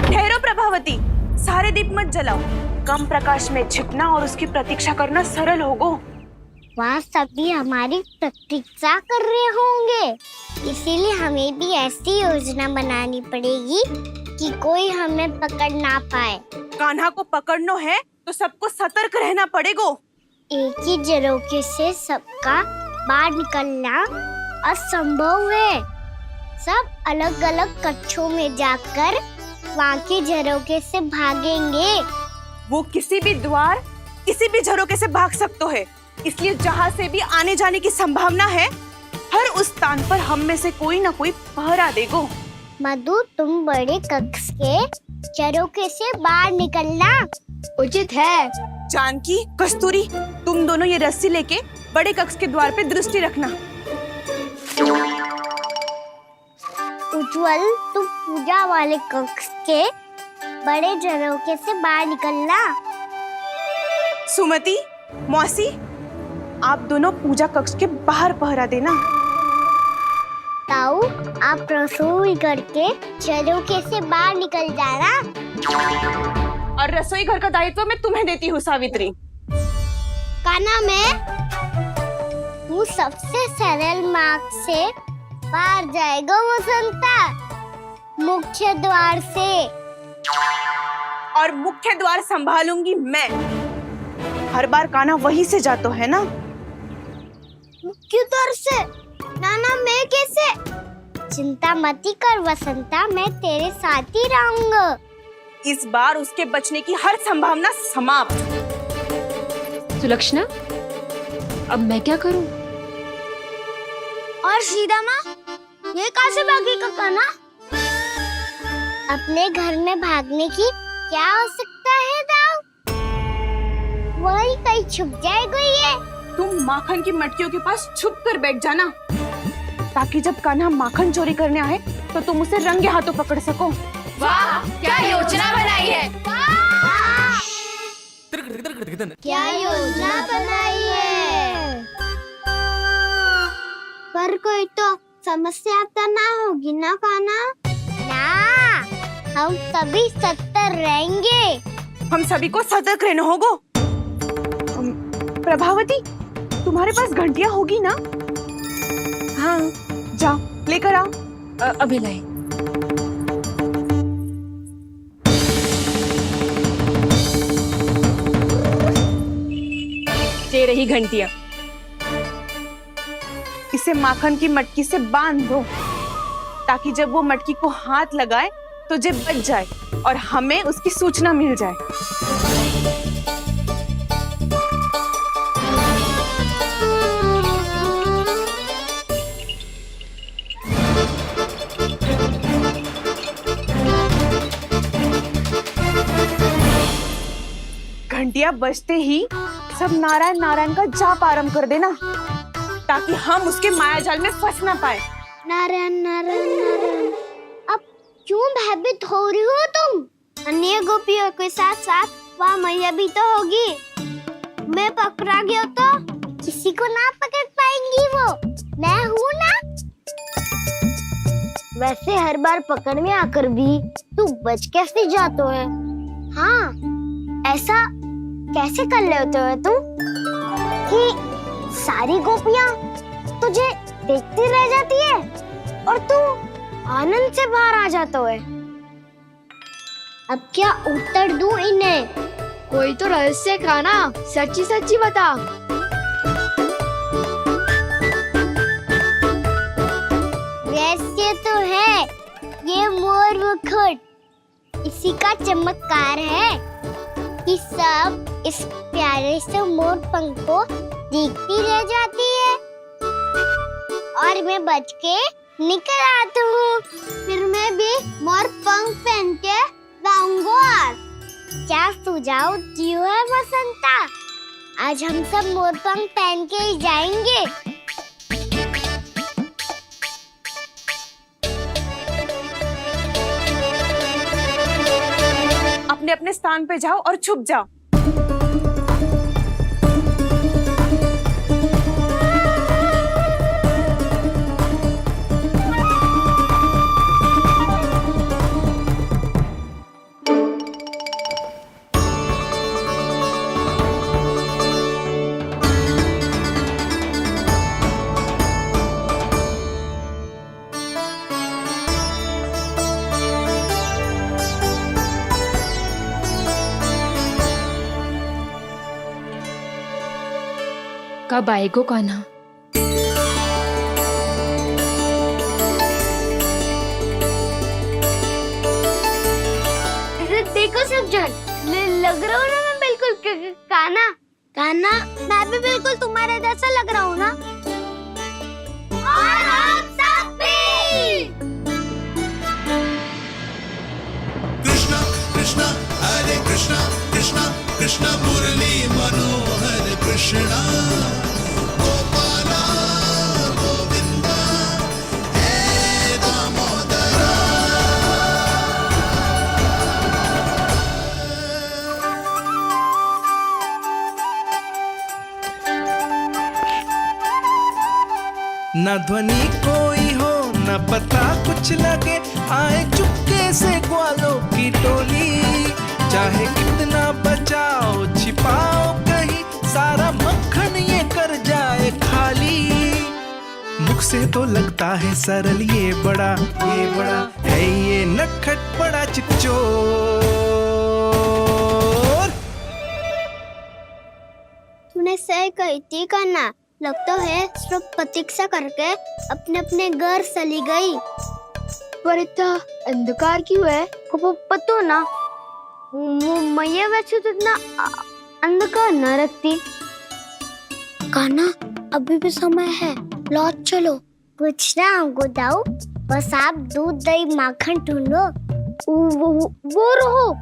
ठहरो प्रभावती, सारे दीप मत जलाओ। कम प्रकाश में छिपना और उसकी प्रतीक्षा करना सरल होगो। वहाँ सभी हमारी प्रतीक्षा कर रहे होंगे, इसीलिए हमें भी ऐसी योजना बनानी पड़ेगी कि कोई हमें पकड़ ना पाए। कान्हा को पकड़ना है तो सबको सतर्क रहना पड़ेगा। एक ही झरोखे से सबका बाहर निकलना असंभव है। सब अलग अलग कक्षों में जाकर वहाँ के झरोखे से भागेंगे। वो किसी भी द्वार, किसी भी झरोखे से भाग सकते है, इसलिए जहाँ से भी आने जाने की संभावना है, हर उस स्थान पर हम में से कोई ना कोई पहरा देगो। मधु, तुम बड़े कक्ष के झरोखे से बाहर निकलना उचित है। जानकी, कस्तूरी, तुम दोनों ये रस्सी लेके बड़े कक्ष के द्वार पे दृष्टि रखना। उज्जवल, तुम पूजा वाले कक्ष के बड़े झरोखे से बाहर निकलना। सुमति, मौसी, आप दोनों पूजा कक्ष के बाहर पहरा देना। ताऊ, आप रसोई करके झरोखे से बाहर निकल जाना। और रसोई घर का दायित्व मैं तुम्हें देती हूँ सावित्री। कान्हा, तू सबसे सरल मार्ग से बाहर जाएगा वो संता, मुख्य द्वार से। और और मुख्य द्वार संभालूंगी मैं। हर बार कान्हा वहीं से जाता है ना। मुख्य द्वार से? नाना मैं कैसे? चिंता मत कर वसंता, मैं तेरे साथ ही रहूंगा। इस बार उसके बचने की हर संभावना समाप्त। सुलक्षणा, अब मैं क्या करूं? और सीधा माँ, ये कहाँ से भागेगा कान्हा? अपने घर में भागने की क्या हो सकता है दाऊ? वही कहीं छुप जाएगा ये। तुम माखन की मटकियों के पास छुप कर बैठ जाना, ताकि जब कान्हा माखन चोरी करने आए तो तुम उसे रंगे हाथों पकड़ सको। वाह, क्या योजना बनाई है। क्या योजना बनाई है? पर कोई तो समस्या तो ना होगी ना कान्हा? ना, हम सभी सतर्क रहेंगे। हम सभी को सतर्क रहना होगा। प्रभावती, तुम्हारे पास घंटियां होगी ना? हाँ, जाओ लेकर आओ। अभी लाई। ये रही घंटियां। इसे माखन की मटकी से बांध दो, ताकि जब वो मटकी को हाथ लगाए तो जे बच जाए और हमें उसकी सूचना मिल जाए। घंटियां बजते ही सब नारायण नारायण का जाप आरंभ कर देना, ताकि हम उसके मायाजाल में फंस ना पाए। नारायण नारायण नारायण। अब क्यों भयभीत हो रही हो तुम? अन्य गोपियों के साथ साथ वहाँ मैया भी तो होगी। मैं पकड़ा गया तो किसी को ना पकड़ पाएंगी वो। मैं हूँ ना। वैसे हर बार पकड़ में आकर भी तू बच कैसे जाता है? हाँ, ऐसा कैसे कर लेते हो तुम कि सारी गोपियाँ तुझे देखती रह जाती है और तू आनंद से बाहर आ जाता है? अब क्या उत्तर दूं इन्हें? कोई तो रहस्य कान्हा, सच्ची सच्ची बता। रहस्य तो है, ये मोर मुकुट इसी का चमत्कार है कि सब इस प्यारे से मोर पंख को देखती रह जाती है और मैं बच के निकल आता हूँ। फिर मैं भी मोर पंख पहन के गाऊंगा। क्या सुझाव दियो है वसंता? आज हम सब मोर पंख पहन के ही जाएंगे। अपने अपने स्थान पे जाओ और छुप जाओ। कब आएगो कान्हा? देखो सब जन, लग रहा हूँ ना मैं बिल्कुल कान्हा। कान्हा, मैं भी बिल्कुल तुम्हारे जैसा लग रहा हूँ ना? और हम सब भी। कृष्णा कृष्णा हरे कृष्णा कृष्णा कृष्णा मुरली मनोहर कृष्णा गोपाला गोविंदा हे दामोदरा। न ध्वनि कोई हो न पता कुछ लगे, आए चुपके से ग्वालों की टोली। चाहे कितना बचाओ छिपाओ कहीं, सारा मक्खन ये कर जाए खाली। मुख से तो लगता है सरल, ये बड़ा है ये नटखट बड़ा चिच्चो। सही कही थी कान्हा, लगता है सब प्रतीक्षा करके अपने अपने घर चली गई। पर इतना अंधकार क्यों है? वो पतो ना, मैया वैसे तो इतना अंधकार न रखती। कान्हा अभी भी समय है, लौट चलो। कुछ ना हमको दाऊ, बस आप दूध दही माखन ढूंढो। वो रहो।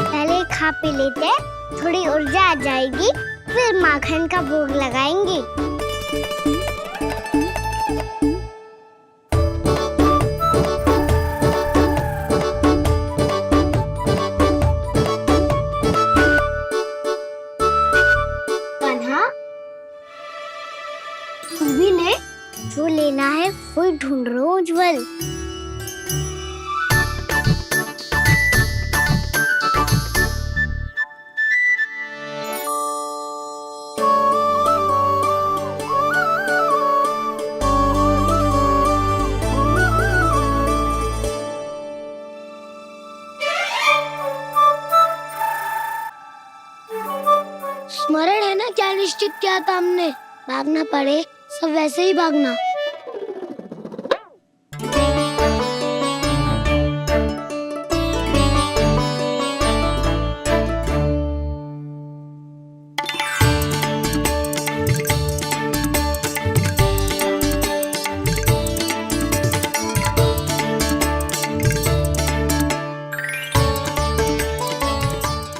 पहले खा पी लेते, थोड़ी ऊर्जा आ जाएगी, फिर माखन का भोग लगाएंगे। जो लेना है वो ढूंढ रहा हूँ उज्जवल। स्मरण है ना क्या निश्चित किया था हमने? भागना पड़े सब वैसे ही भागना।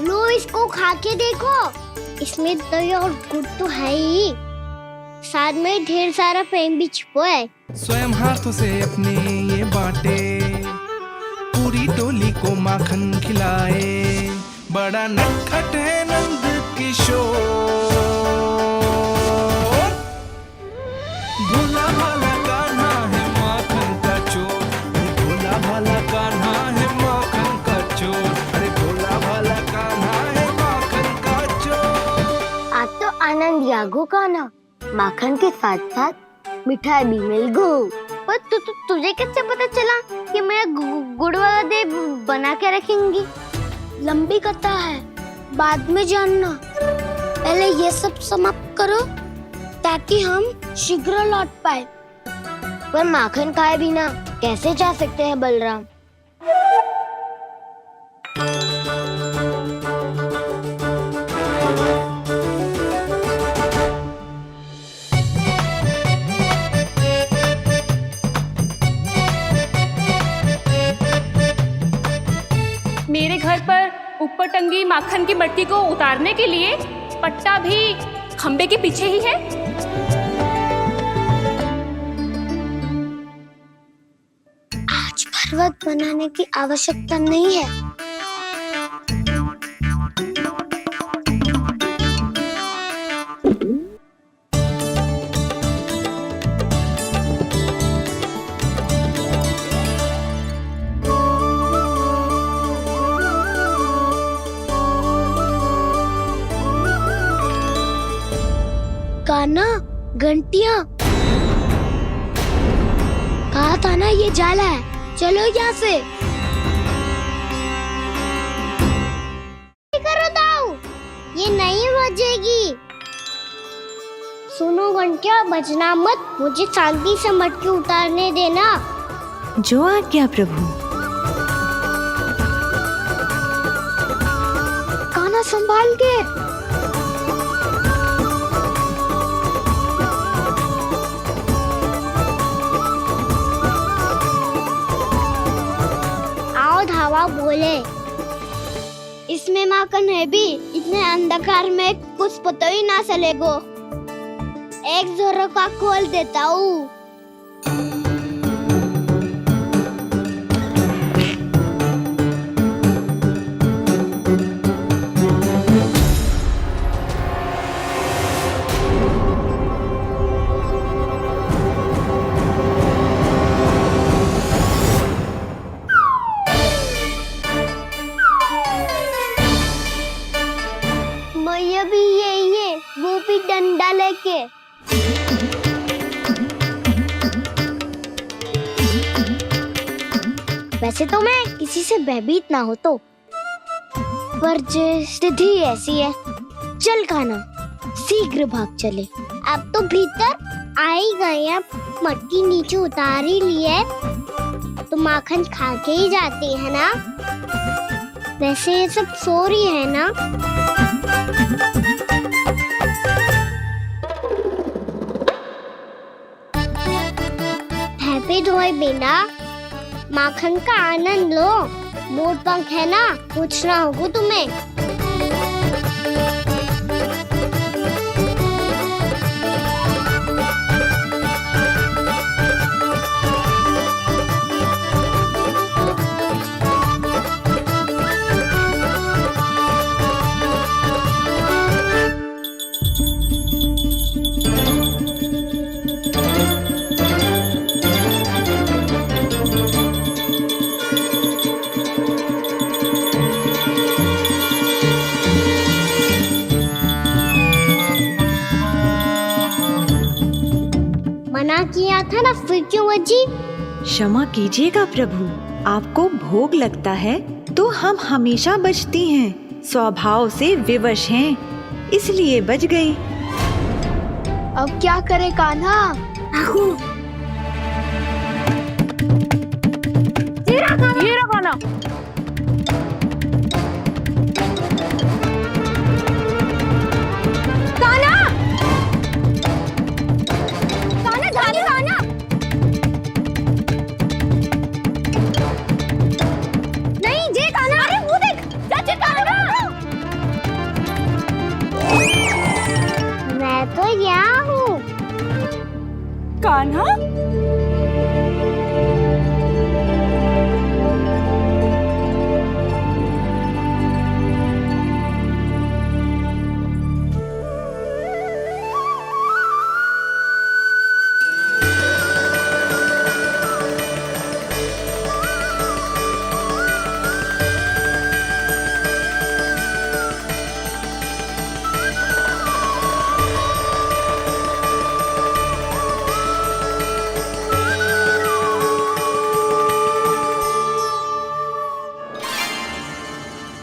लो इसको खा के देखो, इसमें दही और गुड़ तो है ही, साथ में ढेर सारा प्रेम भी छुपा है। स्वयं हाथों से अपने ये बांटे, पूरी टोली को माखन खिलाए, बड़ा नटखट है नंद किशोर। भोला भाला कान्हा है माखन का चोर, अरे भोला भाला कान्हा है माखन का चोर, अरे भोला भाला कान्हा है माखन का चोर। आज तो आनंद यागो कान्हा, माखन के साथ साथ मिठाई भी मिल गई। पर तुझे कैसे पता चला कि मैं गुड़ वाला देव बना के रखेंगी? लंबी कथा है, बाद में जानना। पहले ये सब समाप्त करो ताकि हम शीघ्र लौट पाए। पर माखन खाए बिना कैसे जा सकते हैं बलराम? मेरे घर पर ऊपर टंगी माखन की मटकी को उतारने के लिए पट्टा भी खंबे के पीछे ही है। आज पर्वत बनाने की आवश्यकता नहीं है। कान्हा, घंटियां, कहा था ना ये जाला है, चलो यहाँ से। करो दाऊ, ये नहीं बजेगी। सुनो घंटिया, बजना मत, मुझे शांति से मटकी उतारने देना। जो आज्ञा प्रभु। कान्हा संभाल के। धावा बोले, इसमें माखन है भी, इतने अंधकार में कुछ पता ही ना चलेगो। एक जोरों का खोल देता हूँ। भी यही है, वो भी डंडा लेके। वैसे तो मैं किसी से भयभीत ना हो तो, पर स्थिति ऐसी है। चल कान्हा, शीघ्र भाग चले। अब तो भीतर आ ही गए हैं, मटकी नीचे उतार ही ली है, तो माखन खा के ही जाते हैं ना। वैसे ये सब सो रही है ना। हैप्पी धोए बिना माखन का आनंद लो। मोर पंख है ना, पूछना होगा तुम्हें। मना किया था ना, फिर क्यों अजी? क्षमा कीजिएगा प्रभु, आपको भोग लगता है तो हम हमेशा बचती हैं, स्वभाव से विवश हैं, इसलिए बच गई। अब क्या करे कान्हा? ये रहा कान्हा। मैं तो यहाँ हूँ। कान्हा?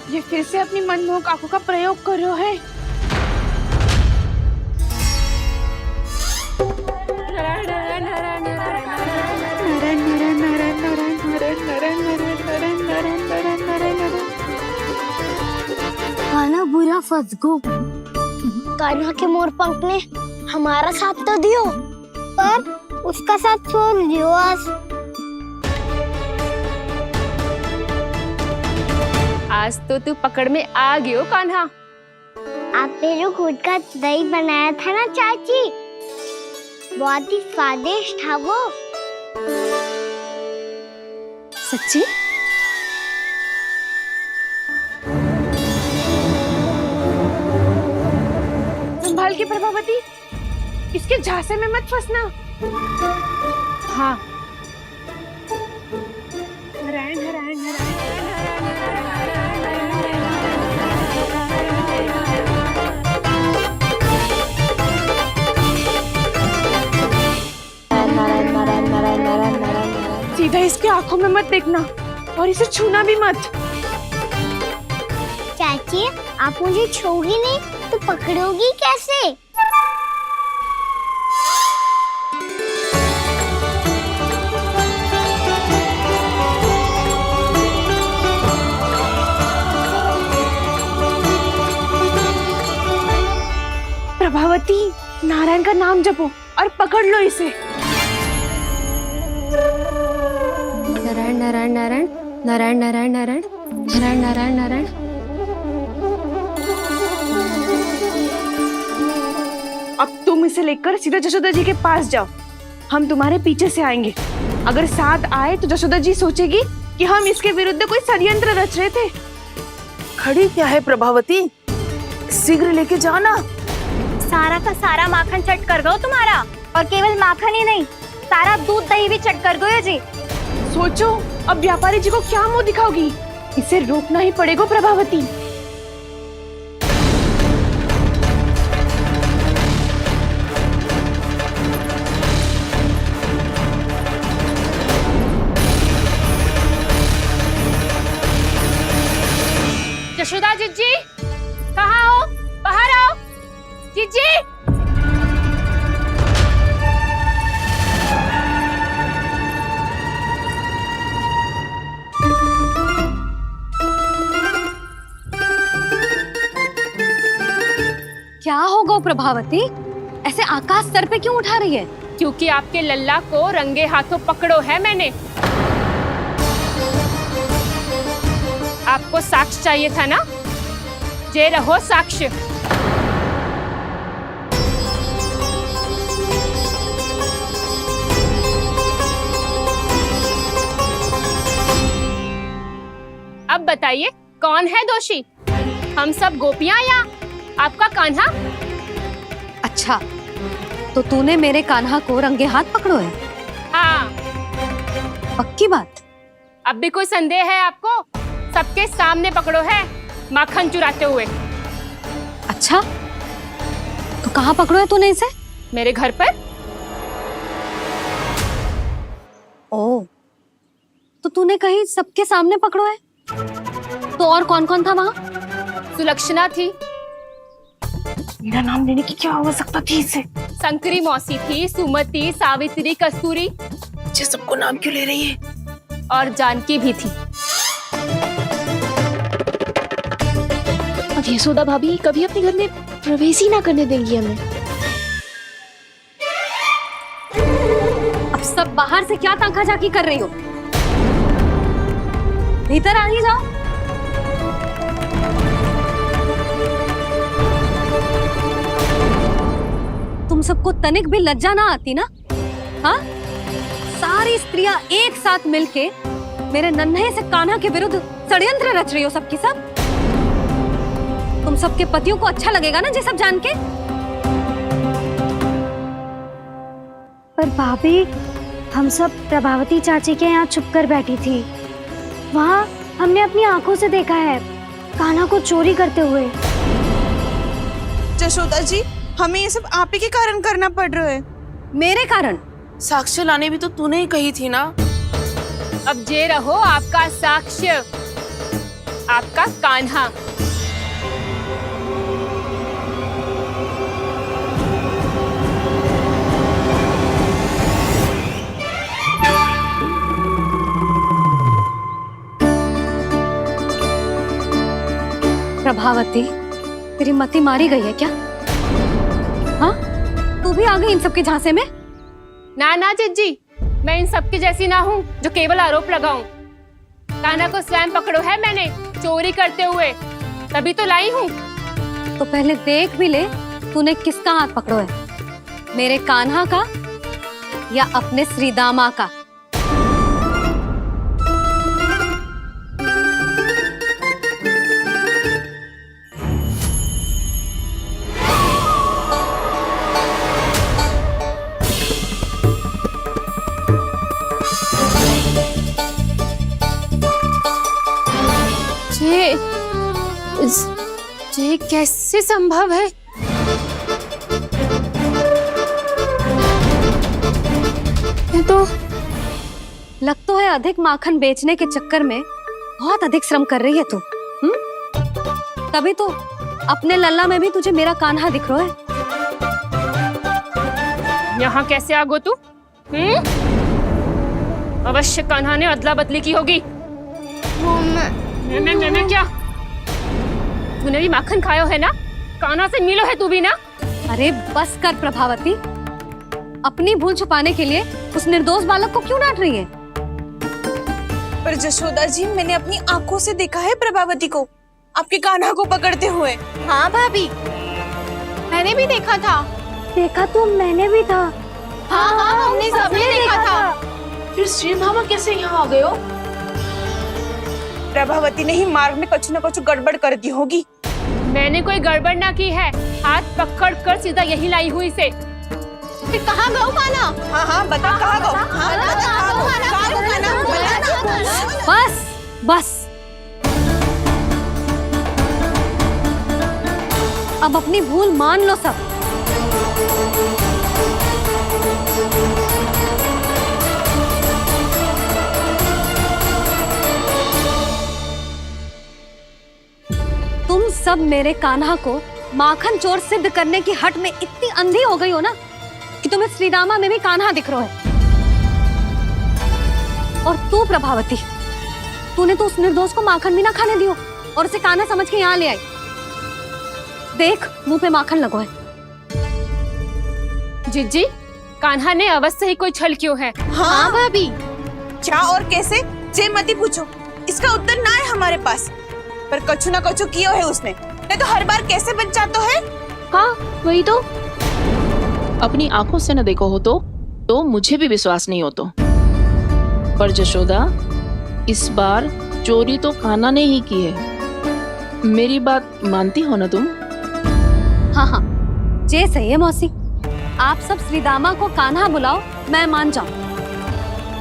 ये फिर से अपनी मनमोहक आंखों का प्रयोग कर रहा है। कान्हा बुरा फंस गो। कान्हा के मोर पंख ने हमारा साथ तो दियो, पर उसका साथ छोड़ दियो आज तो तू पकड़ में आ गयो कान्हा। आपने जो खुद का दही बनाया था ना चाची, बहुत ही स्वादिष्ट था वो। सच्ची? संभाल के प्रभावती, इसके झांसे में मत फंसना। हाँ। नारायण नारायण नारायण। सीधा इसके आंखों में मत देखना और इसे छूना भी मत। चाची, आप मुझे छोड़ोगी नहीं तो पकड़ोगी कैसे? प्रभावती, नारायण का नाम जपो और पकड़ लो इसे। नारायण नारायण नारायण नारायण नारायण नारायण नारायण नारायण नारायण। अब तुम इसे लेकर सीधा जशोदा जी के पास जाओ, हम तुम्हारे पीछे से आएंगे। अगर साथ आए तो जशोदा जी सोचेगी कि हम इसके विरुद्ध कोई षड्यंत्र रच रहे थे। खड़ी क्या है प्रभावती, शीघ्र लेके जाओ ना। सारा का सारा माखन चट कर गयो तुम्हारा, और केवल माखन ही नहीं, सारा दूध दही भी चट कर गयो जी। सोचो अब व्यापारी जी को क्या मुंह दिखाओगी, इसे रोकना ही पड़ेगा प्रभावती। क्या होगा प्रभावती? ऐसे आकाश सर पे क्यों उठा रही है? क्योंकि आपके लल्ला को रंगे हाथों पकड़ो है मैंने। आपको साक्ष्य चाहिए था ना? जे रहो साक्ष्य। अब बताइए कौन है दोषी, हम सब गोपियां या आपका कान्हा? अच्छा, तो तूने मेरे कान्हा को रंगे हाथ पकड़ो है? हाँ। पक्की बात? अब भी कोई संदेह है आपको? सबके सामने पकड़ो है माखन चुराते हुए। अच्छा, तो कहाँ पकड़ो है तूने इसे? मेरे घर पर। ओ, तो तूने कहीं सबके सामने पकड़ो है? तो और कौन कौन था वहाँ? सुलक्षणा थी। मेरा नाम लेने की क्या आवश्यकता थी इसे? संकरी मौसी थी, सुमति, सावित्री, कस्तूरी। मुझे सबको नाम क्यों ले रही है? और जानकी भी थी। अब यशोदा भाभी कभी अपने घर में प्रवेश ही ना करने देंगी हमें। अब सब बाहर से क्या ताका झाकी कर रही हो? भीतर आ ही जाओ। तुम सबको तनिक भी लज्जा ना आती ना? हाँ? सारी स्त्रियां एक साथ मिलके मेरे नन्हे से कान्हा के विरुद्ध षड्यंत्र रच रही हो सबकी सब। तुम सबके पतियों को अच्छा लगेगा ना ये सब जान के? पर भाभी, हम सब प्रभावती चाची के यहाँ छुप कर बैठी थी। वहाँ हमने अपनी आंखों से देखा है कान्हा को चोरी करते हुए। जशोदा जी, हमें ये सब आप ही के कारण करना पड़ रहा है। मेरे कारण? साक्ष्य लाने भी तो तूने ही कही थी ना। अब जे रहो आपका साक्ष्य, आपका कान्हा। प्रभावती, तेरी मति मारी गई है क्या? हाँ? तू भी आ गई इन सबके झांसे में? ना ना जिज्जी, मैं इन सबकी जैसी ना हूँ जो केवल आरोप लगाऊं। कान्हा को स्वयं पकड़ो है मैंने चोरी करते हुए, तभी तो लाई हूँ। तो पहले देख भी ले तूने किसका हाथ पकड़ो है, मेरे कान्हा का या अपने श्रीदामा का? ये कैसे संभव है? ये तो लग तो है अधिक माखन बेचने के चक्कर में बहुत अधिक श्रम कर रही है तू। तभी तो अपने लल्ला में भी तुझे मेरा कान्हा दिख रहा है। यहाँ कैसे आ गो तू? अवश्य कान्हा ने अदला बदली की होगी। मैं क्या? तूने भी माखन खायो है ना? कान्हा से मिलो है तू भी ना? अरे बस कर प्रभावती, अपनी भूल छुपाने के लिए उस निर्दोष बालक को क्यों डांट रही है? पर जशोदा जी, मैंने अपनी आंखों से देखा है प्रभावती को आपके कान्हा को पकड़ते हुए। हाँ भाभी, मैंने भी देखा था। देखा तो मैंने भी था। हाँ हाँ, हमने सबने देखा था। फिर श्रीधामा कैसे यहाँ आ गए हो? प्रभावती ने ही मार्ग में कुछ न कुछ गड़बड़ कर दी होगी। मैंने कोई गड़बड़ ना की है, हाथ पकड़ कर सीधा यही लाई हुई से। फिर कहाँ गौ कान्हा? हाँ हाँ, बता कहाँ गौ? हाँ बता कहाँ गौ? बस बस, अब अपनी भूल मान लो सब। तुम सब मेरे कान्हा को माखन चोर सिद्ध करने की हट में इतनी अंधी हो गई हो ना कि तुम्हें श्रीदामा में भी कान्हा दिख रहा है। और तू प्रभावती, तूने तो उस निर्दोष को माखन भी ना खाने दियो और उसे कान्हा समझ के यहाँ ले आई। देख मुंह पे माखन लगो है। जिज्जी, कान्हा ने अवश्य ही कोई छल क्यों है। हाँ भाभी। क्या और कैसे जे मती पूछो, इसका उत्तर ना है हमारे पास। पर कछु ना कछु कियो है उसने, नहीं तो हर बार कैसे बच जाता है। हाँ वही तो। अपनी आंखों से न देखो हो तो मुझे भी विश्वास नहीं हो तो। पर जशोदा, इस बार चोरी तो कान्हा ने ही की है। मेरी बात मानती हो ना तुम? हाँ हाँ, जे सही है मौसी। आप सब श्रीदामा को कान्हा बुलाओ, मैं मान जाऊं।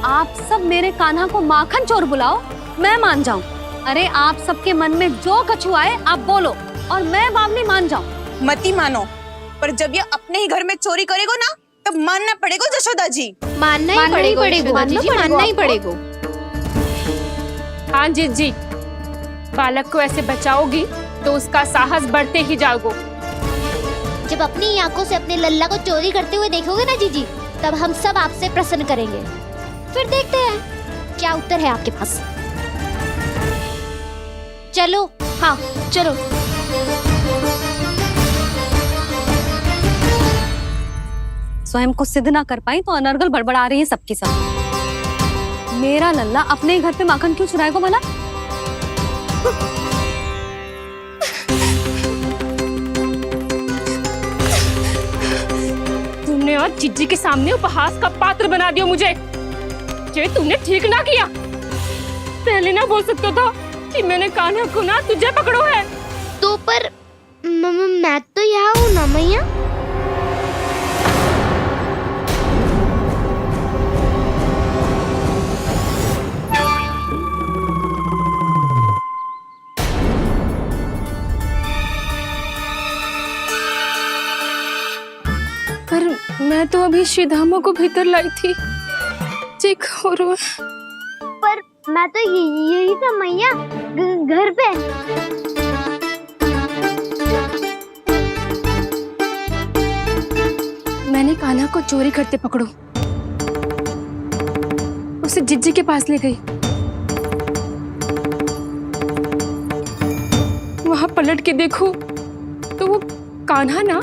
आप सब मेरे कान्हा को माखन चोर बुलाओ, मैं मान जाऊं। अरे आप सबके मन में जो कछु आए आप बोलो और मैं बावली मान जाऊं। मती मानो, पर जब ये अपने ही घर में चोरी करेगो ना तब मानना पड़ेगा जशोदा जी। मानना ही पड़ेगा जी, मानना ही पड़ेगा। हाँ जिज्जी, बालक को ऐसे बचाओगी तो उसका साहस बढ़ते ही जाओगे। जब अपनी आंखों से अपने लल्ला को चोरी करते हुए देखोगे ना जीजी, तब हम सब आपसे प्रसन्न करेंगे। फिर देखते हैं क्या उत्तर है आपके पास। चलो। हाँ चलो। स्वयं को सिद्ध ना कर पाई तो अनर्गल बड़बड़ा रही है सबकी सब। मेरा लल्ला अपने ही घर पे माखन क्यों चुराएगा भला? तुमने आज जिज्जी के सामने उपहास का पात्र बना दिया मुझे। ये तुमने ठीक ना किया। पहले ना बोल सकता था कि मैंने कान्हा को ना तुझे पकड़ो है। तो पर मैं तो यहाँ हूँ ना मैया। पर मैं तो अभी श्रीधामा को भीतर लाई थी। चेक हो रहा है। पर मैं तो यही था मैया, घर पे। मैंने कान्हा को चोरी करते पकड़ो, उसे जिज्जी के पास ले गई। वहां पलट के देखो तो वो कान्हा ना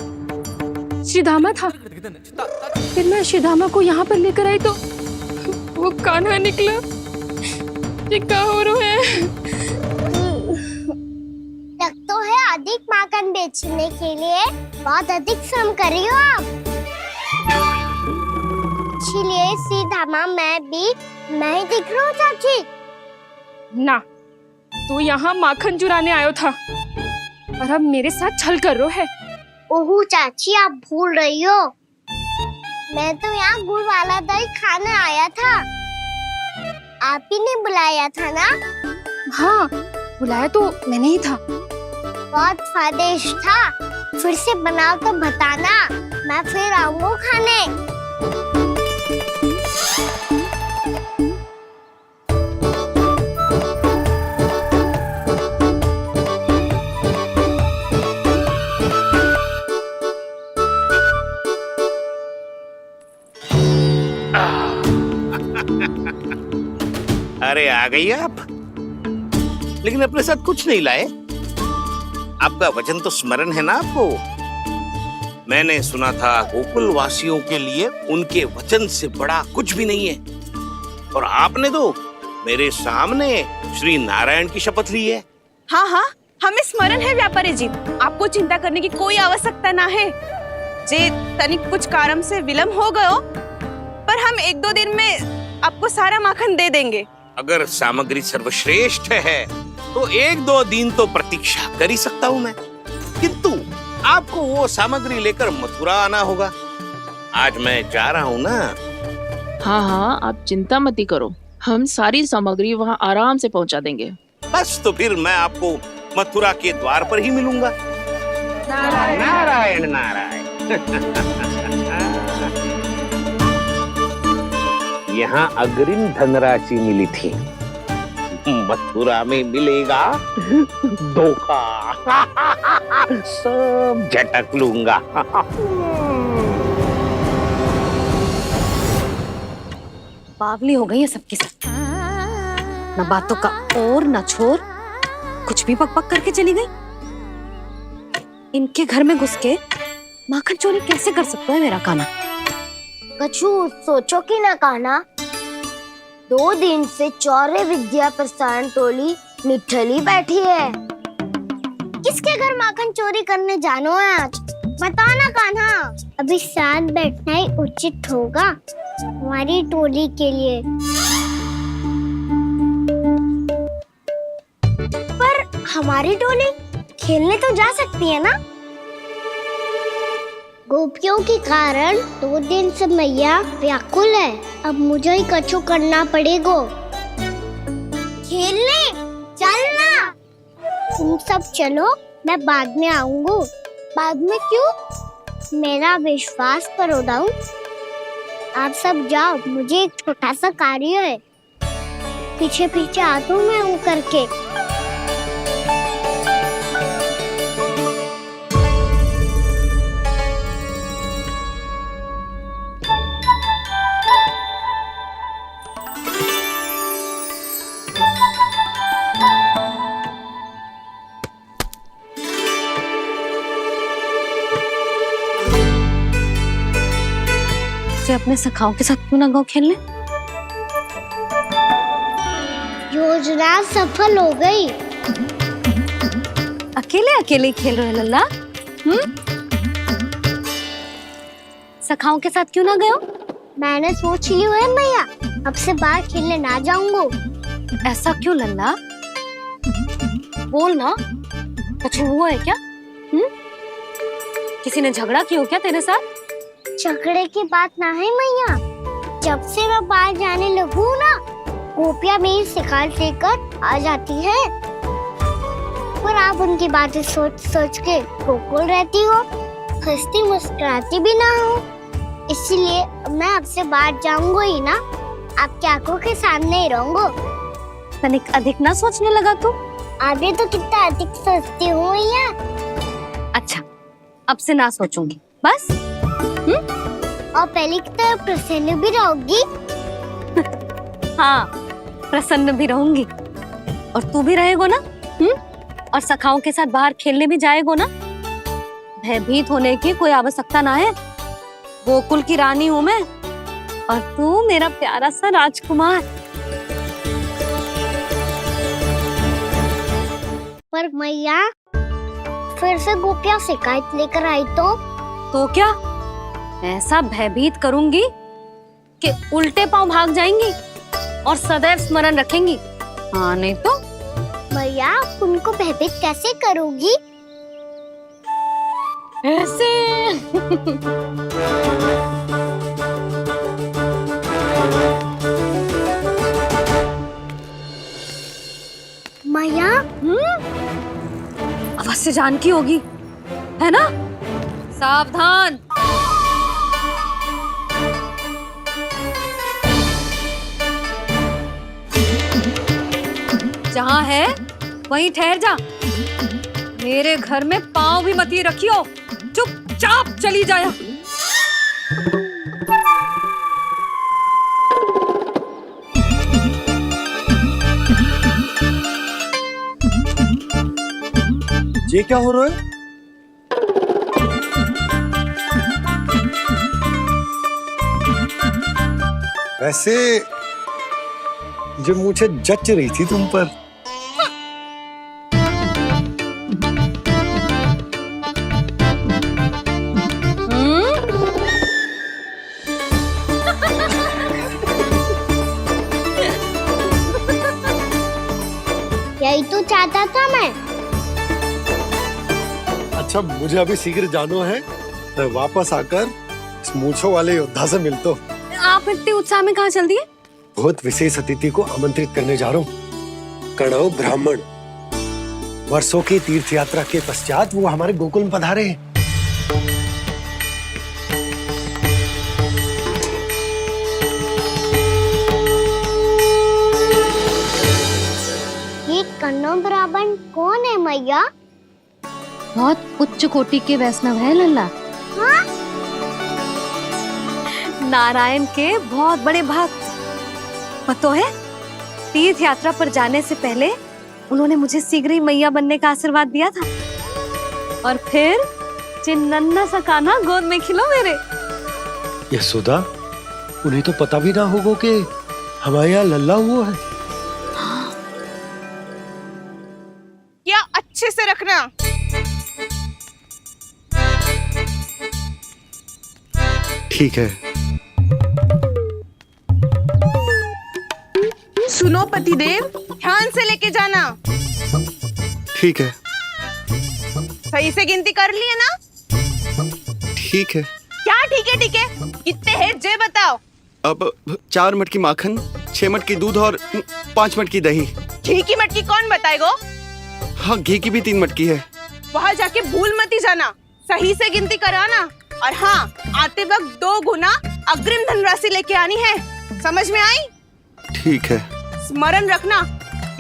श्रीधामा था। फिर मैं श्रीधामा को यहाँ पर लेकर आई तो वो कान्हा निकला। ये क्या हो रहा है? लग तो है अधिक माखन बेचने के लिए बहुत अधिक श्रम कर रही हो आप। इसीलिए सीधामा मैं ही दिख रहा हूँ चाची। ना, तू यहाँ माखन चुराने आयो था और अब मेरे साथ छल कर रो है। ओह चाची, आप भूल रही हो, मैं तो यहाँ गुड़ वाला दही खाने आया था। आप ही ने बुलाया था ना? हाँ, बुलाया तो मैंने ही था। बहुत स्वादिष्ट था। फिर से बनाओ तो बताना, मैं फिर आऊंगा खाने। अरे आ गई आप, लेकिन अपने साथ कुछ नहीं लाए। आपका वचन तो स्मरण है ना आपको? मैंने सुना था गोकुल वासियों के लिए उनके वचन से बड़ा कुछ भी नहीं है। और आपने तो मेरे सामने श्री नारायण की शपथ ली है। हाँ हाँ, हमें स्मरण है व्यापारी जी। आपको चिंता करने की कोई आवश्यकता ना है। जे तनिक कुछ कारण से विलंब हो गयो, पर हम 1-2 दिन में आपको सारा माखन दे देंगे। अगर सामग्री सर्वश्रेष्ठ है तो 1-2 दिन तो प्रतीक्षा कर ही सकता हूँ मैं, किंतु आपको वो सामग्री लेकर मथुरा आना होगा। आज मैं जा रहा हूँ ना। हाँ हाँ, आप चिंता मत ही करो, हम सारी सामग्री वहाँ आराम से पहुँचा देंगे। बस तो फिर मैं आपको मथुरा के द्वार पर ही मिलूंगा। नारायण नारायण। यहाँ अग्रिम धनराशि मिली थी, मथुरा में मिलेगा धोखा। सब झटक लूंगा। बावली हो गई है सबकी सब। न बातों का और न छोर, कुछ भी पक पक करके चली गई। इनके घर में घुस के माखन चोरी कैसे कर सकता है मेरा कान्हा? कछु सोचो कि ना कान्हा, 2 दिन से चौर्य विद्या प्रसारण टोली निठली बैठी है। किसके घर माखन चोरी करने जानो है आज? बता ना कान्हा। अभी साथ बैठना ही उचित होगा हमारी टोली के लिए। पर हमारी टोली खेलने तो जा सकती है ना? गोपियों के कारण 2 दिन से मैया व्याकुल है। अब मुझे ही कछु करना पड़ेगा। खेलने चलना। तुम सब चलो, मैं बाद में आऊंगा। बाद में क्यों? मेरा विश्वास करो दाऊ। आप सब जाओ, मुझे एक छोटा सा कार्य है। पीछे पीछे आता हूँ मैं हूँ करके। अपने सखाओं के साथ क्यों ना गाँव खेलने? योजना सफल हो गई। अकेले अकेले ही खेल रहे हो लल्ला? सखाओं के साथ क्यों ना गए हो? मैंने सोच लिया है मैया, अब से बाहर खेलने ना जाऊंगा। ऐसा क्यों लल्ला? बोल ना, कुछ हुआ है क्या? किसी ने झगड़ा किया हो क्या तेरे साथ? झगड़े की बात ना है मैया। जब से मैं बाहर जाने लगू ना, गोपियां मेरी शिकायत लेकर आ जाती है। पर आप उनकी बातें सोच सोच के गोकुल रहती हो, हंसती मुस्कुराती भी ना हो। इसलिए मैं आपसे बाहर जाऊंगा ही ना, आपकी आंखों के सामने ही रहूंगा। तनिक अधिक ना सोचने लगा तू? अभी तो कितना अधिक सोचती हूँ मैया। अच्छा, अब से ना सोचूंगी बस। और पहले की तरह प्रसन्न भी रहोगी? हाँ, प्रसन्न भी रहूंगी। और तू भी रहेगा ना? और सखाओं के साथ बाहर खेलने भी जाएगा ना? भयभीत होने की कोई आवश्यकता ना है। गोकुल की रानी हूँ मैं, और तू मेरा प्यारा सा राजकुमार। पर मैया, फिर से गोपियां शिकायत लेकर आई तो क्या? ऐसा भयभीत करूंगी कि उल्टे पांव भाग जाएंगी और सदैव स्मरण रखेंगी। हाँ नहीं तो? मैया, उनको भयभीत कैसे करोगी? ऐसे। मैया, अवश्य जानकी होगी, है ना? सावधान। जहाँ है वहीं ठहर जा। मेरे घर में पाँव भी मत ही रखियो, चुपचाप चली जाया। ये क्या हो रहा है? वैसे जो मुझे जच रही थी तुम पर। यही तो चाहता था मैं। अच्छा, मुझे अभी शीघ्र जाना है, तो वापस आकर इस मूंछों वाले योद्धा से मिलतो। आप इतने उत्साह में कहाँ चल दिए? बहुत विशेष अतिथि को आमंत्रित करने जा रहा हूँ। कणव ब्राह्मण। वर्षों की तीर्थ यात्रा के पश्चात वो हमारे गोकुल में पधारे हैं। ये कणव ब्राह्मण कौन है मैया? बहुत उच्च कोटि के वैष्णव है लल्ला। हाँ? नारायण के बहुत बड़े भक्त। पता है, तीर्थ यात्रा पर जाने से पहले उन्होंने मुझे शीघ्र ही मैया बनने का आशीर्वाद दिया था। और फिर चिन्नन्ना सा कान्हा गोद में खिलो मेरे। यशोदा, उन्हें तो पता भी ना होगा कि हमारे यहाँ लल्ला हुआ है। क्या अच्छे से रखना। ठीक है। सुनो पतिदेव, ध्यान से लेके जाना। ठीक है। सही से गिनती कर लिए ना? ठीक है। क्या ठीक है ठीक है? कितने हैं जे बताओ। अब 4 मटकी माखन, 6 मटकी दूध और 5 मटकी दही। घी की मटकी कौन बताएगा? हाँ, घी की भी 3 मटकी है। वहाँ जाके भूल मती जाना, सही से गिनती कराना। और हाँ, आते वक्त 2 गुना अग्रिम धनराशि लेके आनी है। समझ में आई? ठीक है। स्मरण रखना,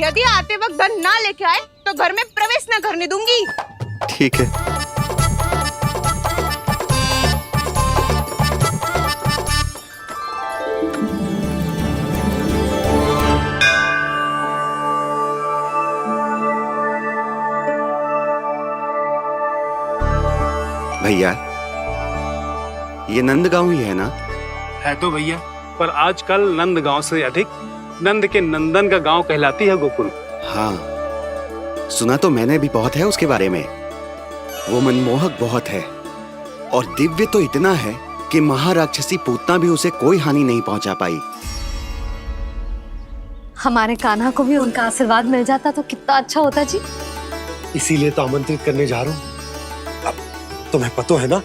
यदि आते वक्त धन ना लेके आए तो घर में प्रवेश न करने दूंगी। ठीक है। भैया, ये नंदगांव ही है ना? है तो भैया, पर आजकल नंदगांव से अधिक नंद के नंदन का गांव कहलाती है गोकुल। हाँ, सुना तो मैंने भी बहुत है उसके बारे में। वो मनमोहक बहुत है और दिव्य तो इतना है कि महाराक्षसी पूतना भी उसे कोई हानि नहीं पहुंचा पाई। हमारे कान्हा को भी उनका आशीर्वाद मिल जाता तो कितना अच्छा होता जी। इसीलिए तो आमंत्रित करने जा रहा हूँ। अब तुम्हें पता है ना,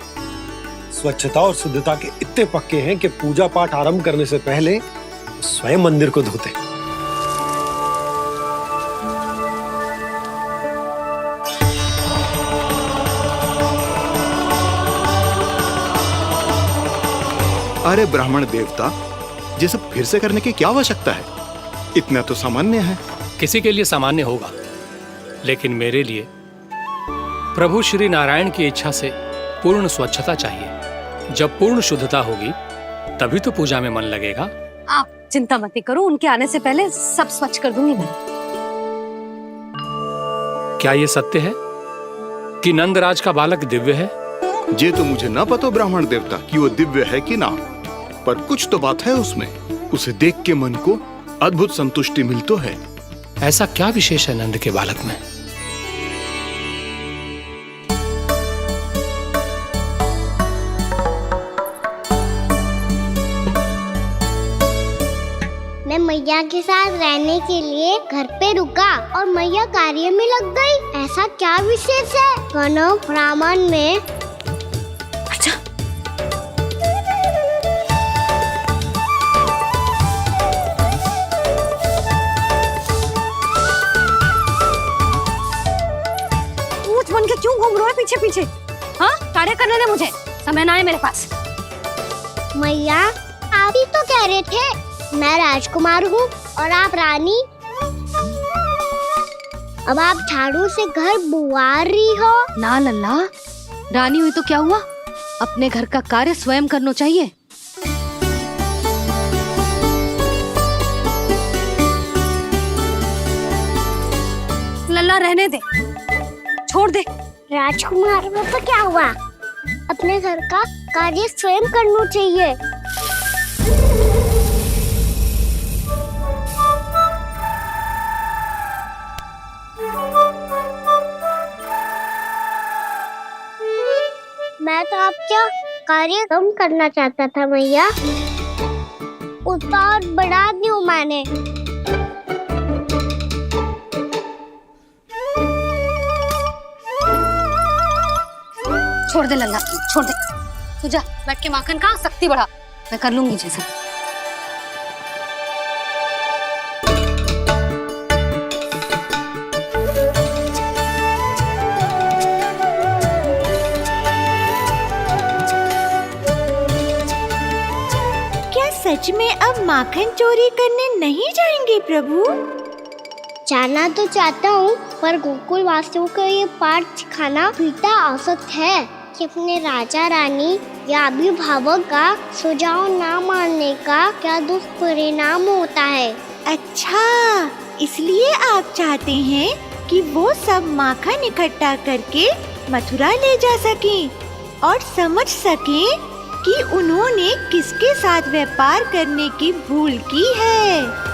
स्वच्छता और शुद्धता के इतने पक्के हैं कि पूजा पाठ आरंभ करने से पहले स्वयं मंदिर को धोते। अरे ब्राह्मण देवता, ये सब फिर से करने की क्या आवश्यकता है? इतना तो सामान्य है। किसी के लिए सामान्य होगा, लेकिन मेरे लिए प्रभु श्री नारायण की इच्छा से पूर्ण स्वच्छता चाहिए। जब पूर्ण शुद्धता होगी तभी तो पूजा में मन लगेगा। आप चिंता मत करो, उनके आने से पहले सब स्वच्छ कर दूंगी मैं। क्या ये सत्य है कि नंदराज का बालक दिव्य है? ये तो मुझे ना पता ब्राह्मण देवता कि वो दिव्य है कि ना, पर कुछ तो बात है उसमें। उसे देख के मन को अद्भुत संतुष्टि मिल तो है। ऐसा क्या विशेष है नंद के बालक में? मैं मैया के साथ रहने के लिए घर पे रुका और मैया कार्य में लग गई। ऐसा क्या विशेष है कनव ब्राह्मण में? अच्छा, ऊंट बन के क्यों घूम रहे हो पीछे पीछे? हाँ, कार्य करने दे मुझे, समय ना है मेरे पास। मैया, आप ही तो कह रहे थे मैं राजकुमार हूँ और आप रानी। अब आप झाड़ू से घर बुआर रही हो। ना लल्ला, रानी हुई तो क्या हुआ, अपने घर का कार्य स्वयं करना चाहिए। लल्ला रहने दे, छोड़ दे। राजकुमार में तो क्या हुआ, अपने घर का कार्य स्वयं करना चाहिए। मैं तो आपका कार्य कम करना चाहता था मैया, उत्पाद बढ़ा दूं मैंने। छोड़ दे लल्ला, छोड़ दे। तू जा बैठ के माखन खा, शक्ति बढ़ा, मैं कर लूंगी जैसा। सच में अब माखन चोरी करने नहीं जाएंगे प्रभु? जाना तो चाहता हूँ, पर गोकुल वासियों को ये पाठ सिखाना पिता आवश्यक है कि अपने राजा रानी या अभिभावक का सुझाव ना मानने का क्या दुष्परिणाम होता है। अच्छा, इसलिए आप चाहते हैं कि वो सब माखन इकट्ठा करके मथुरा ले जा सकें और समझ सकें कि उन्होंने किसके साथ व्यापार करने की भूल की है।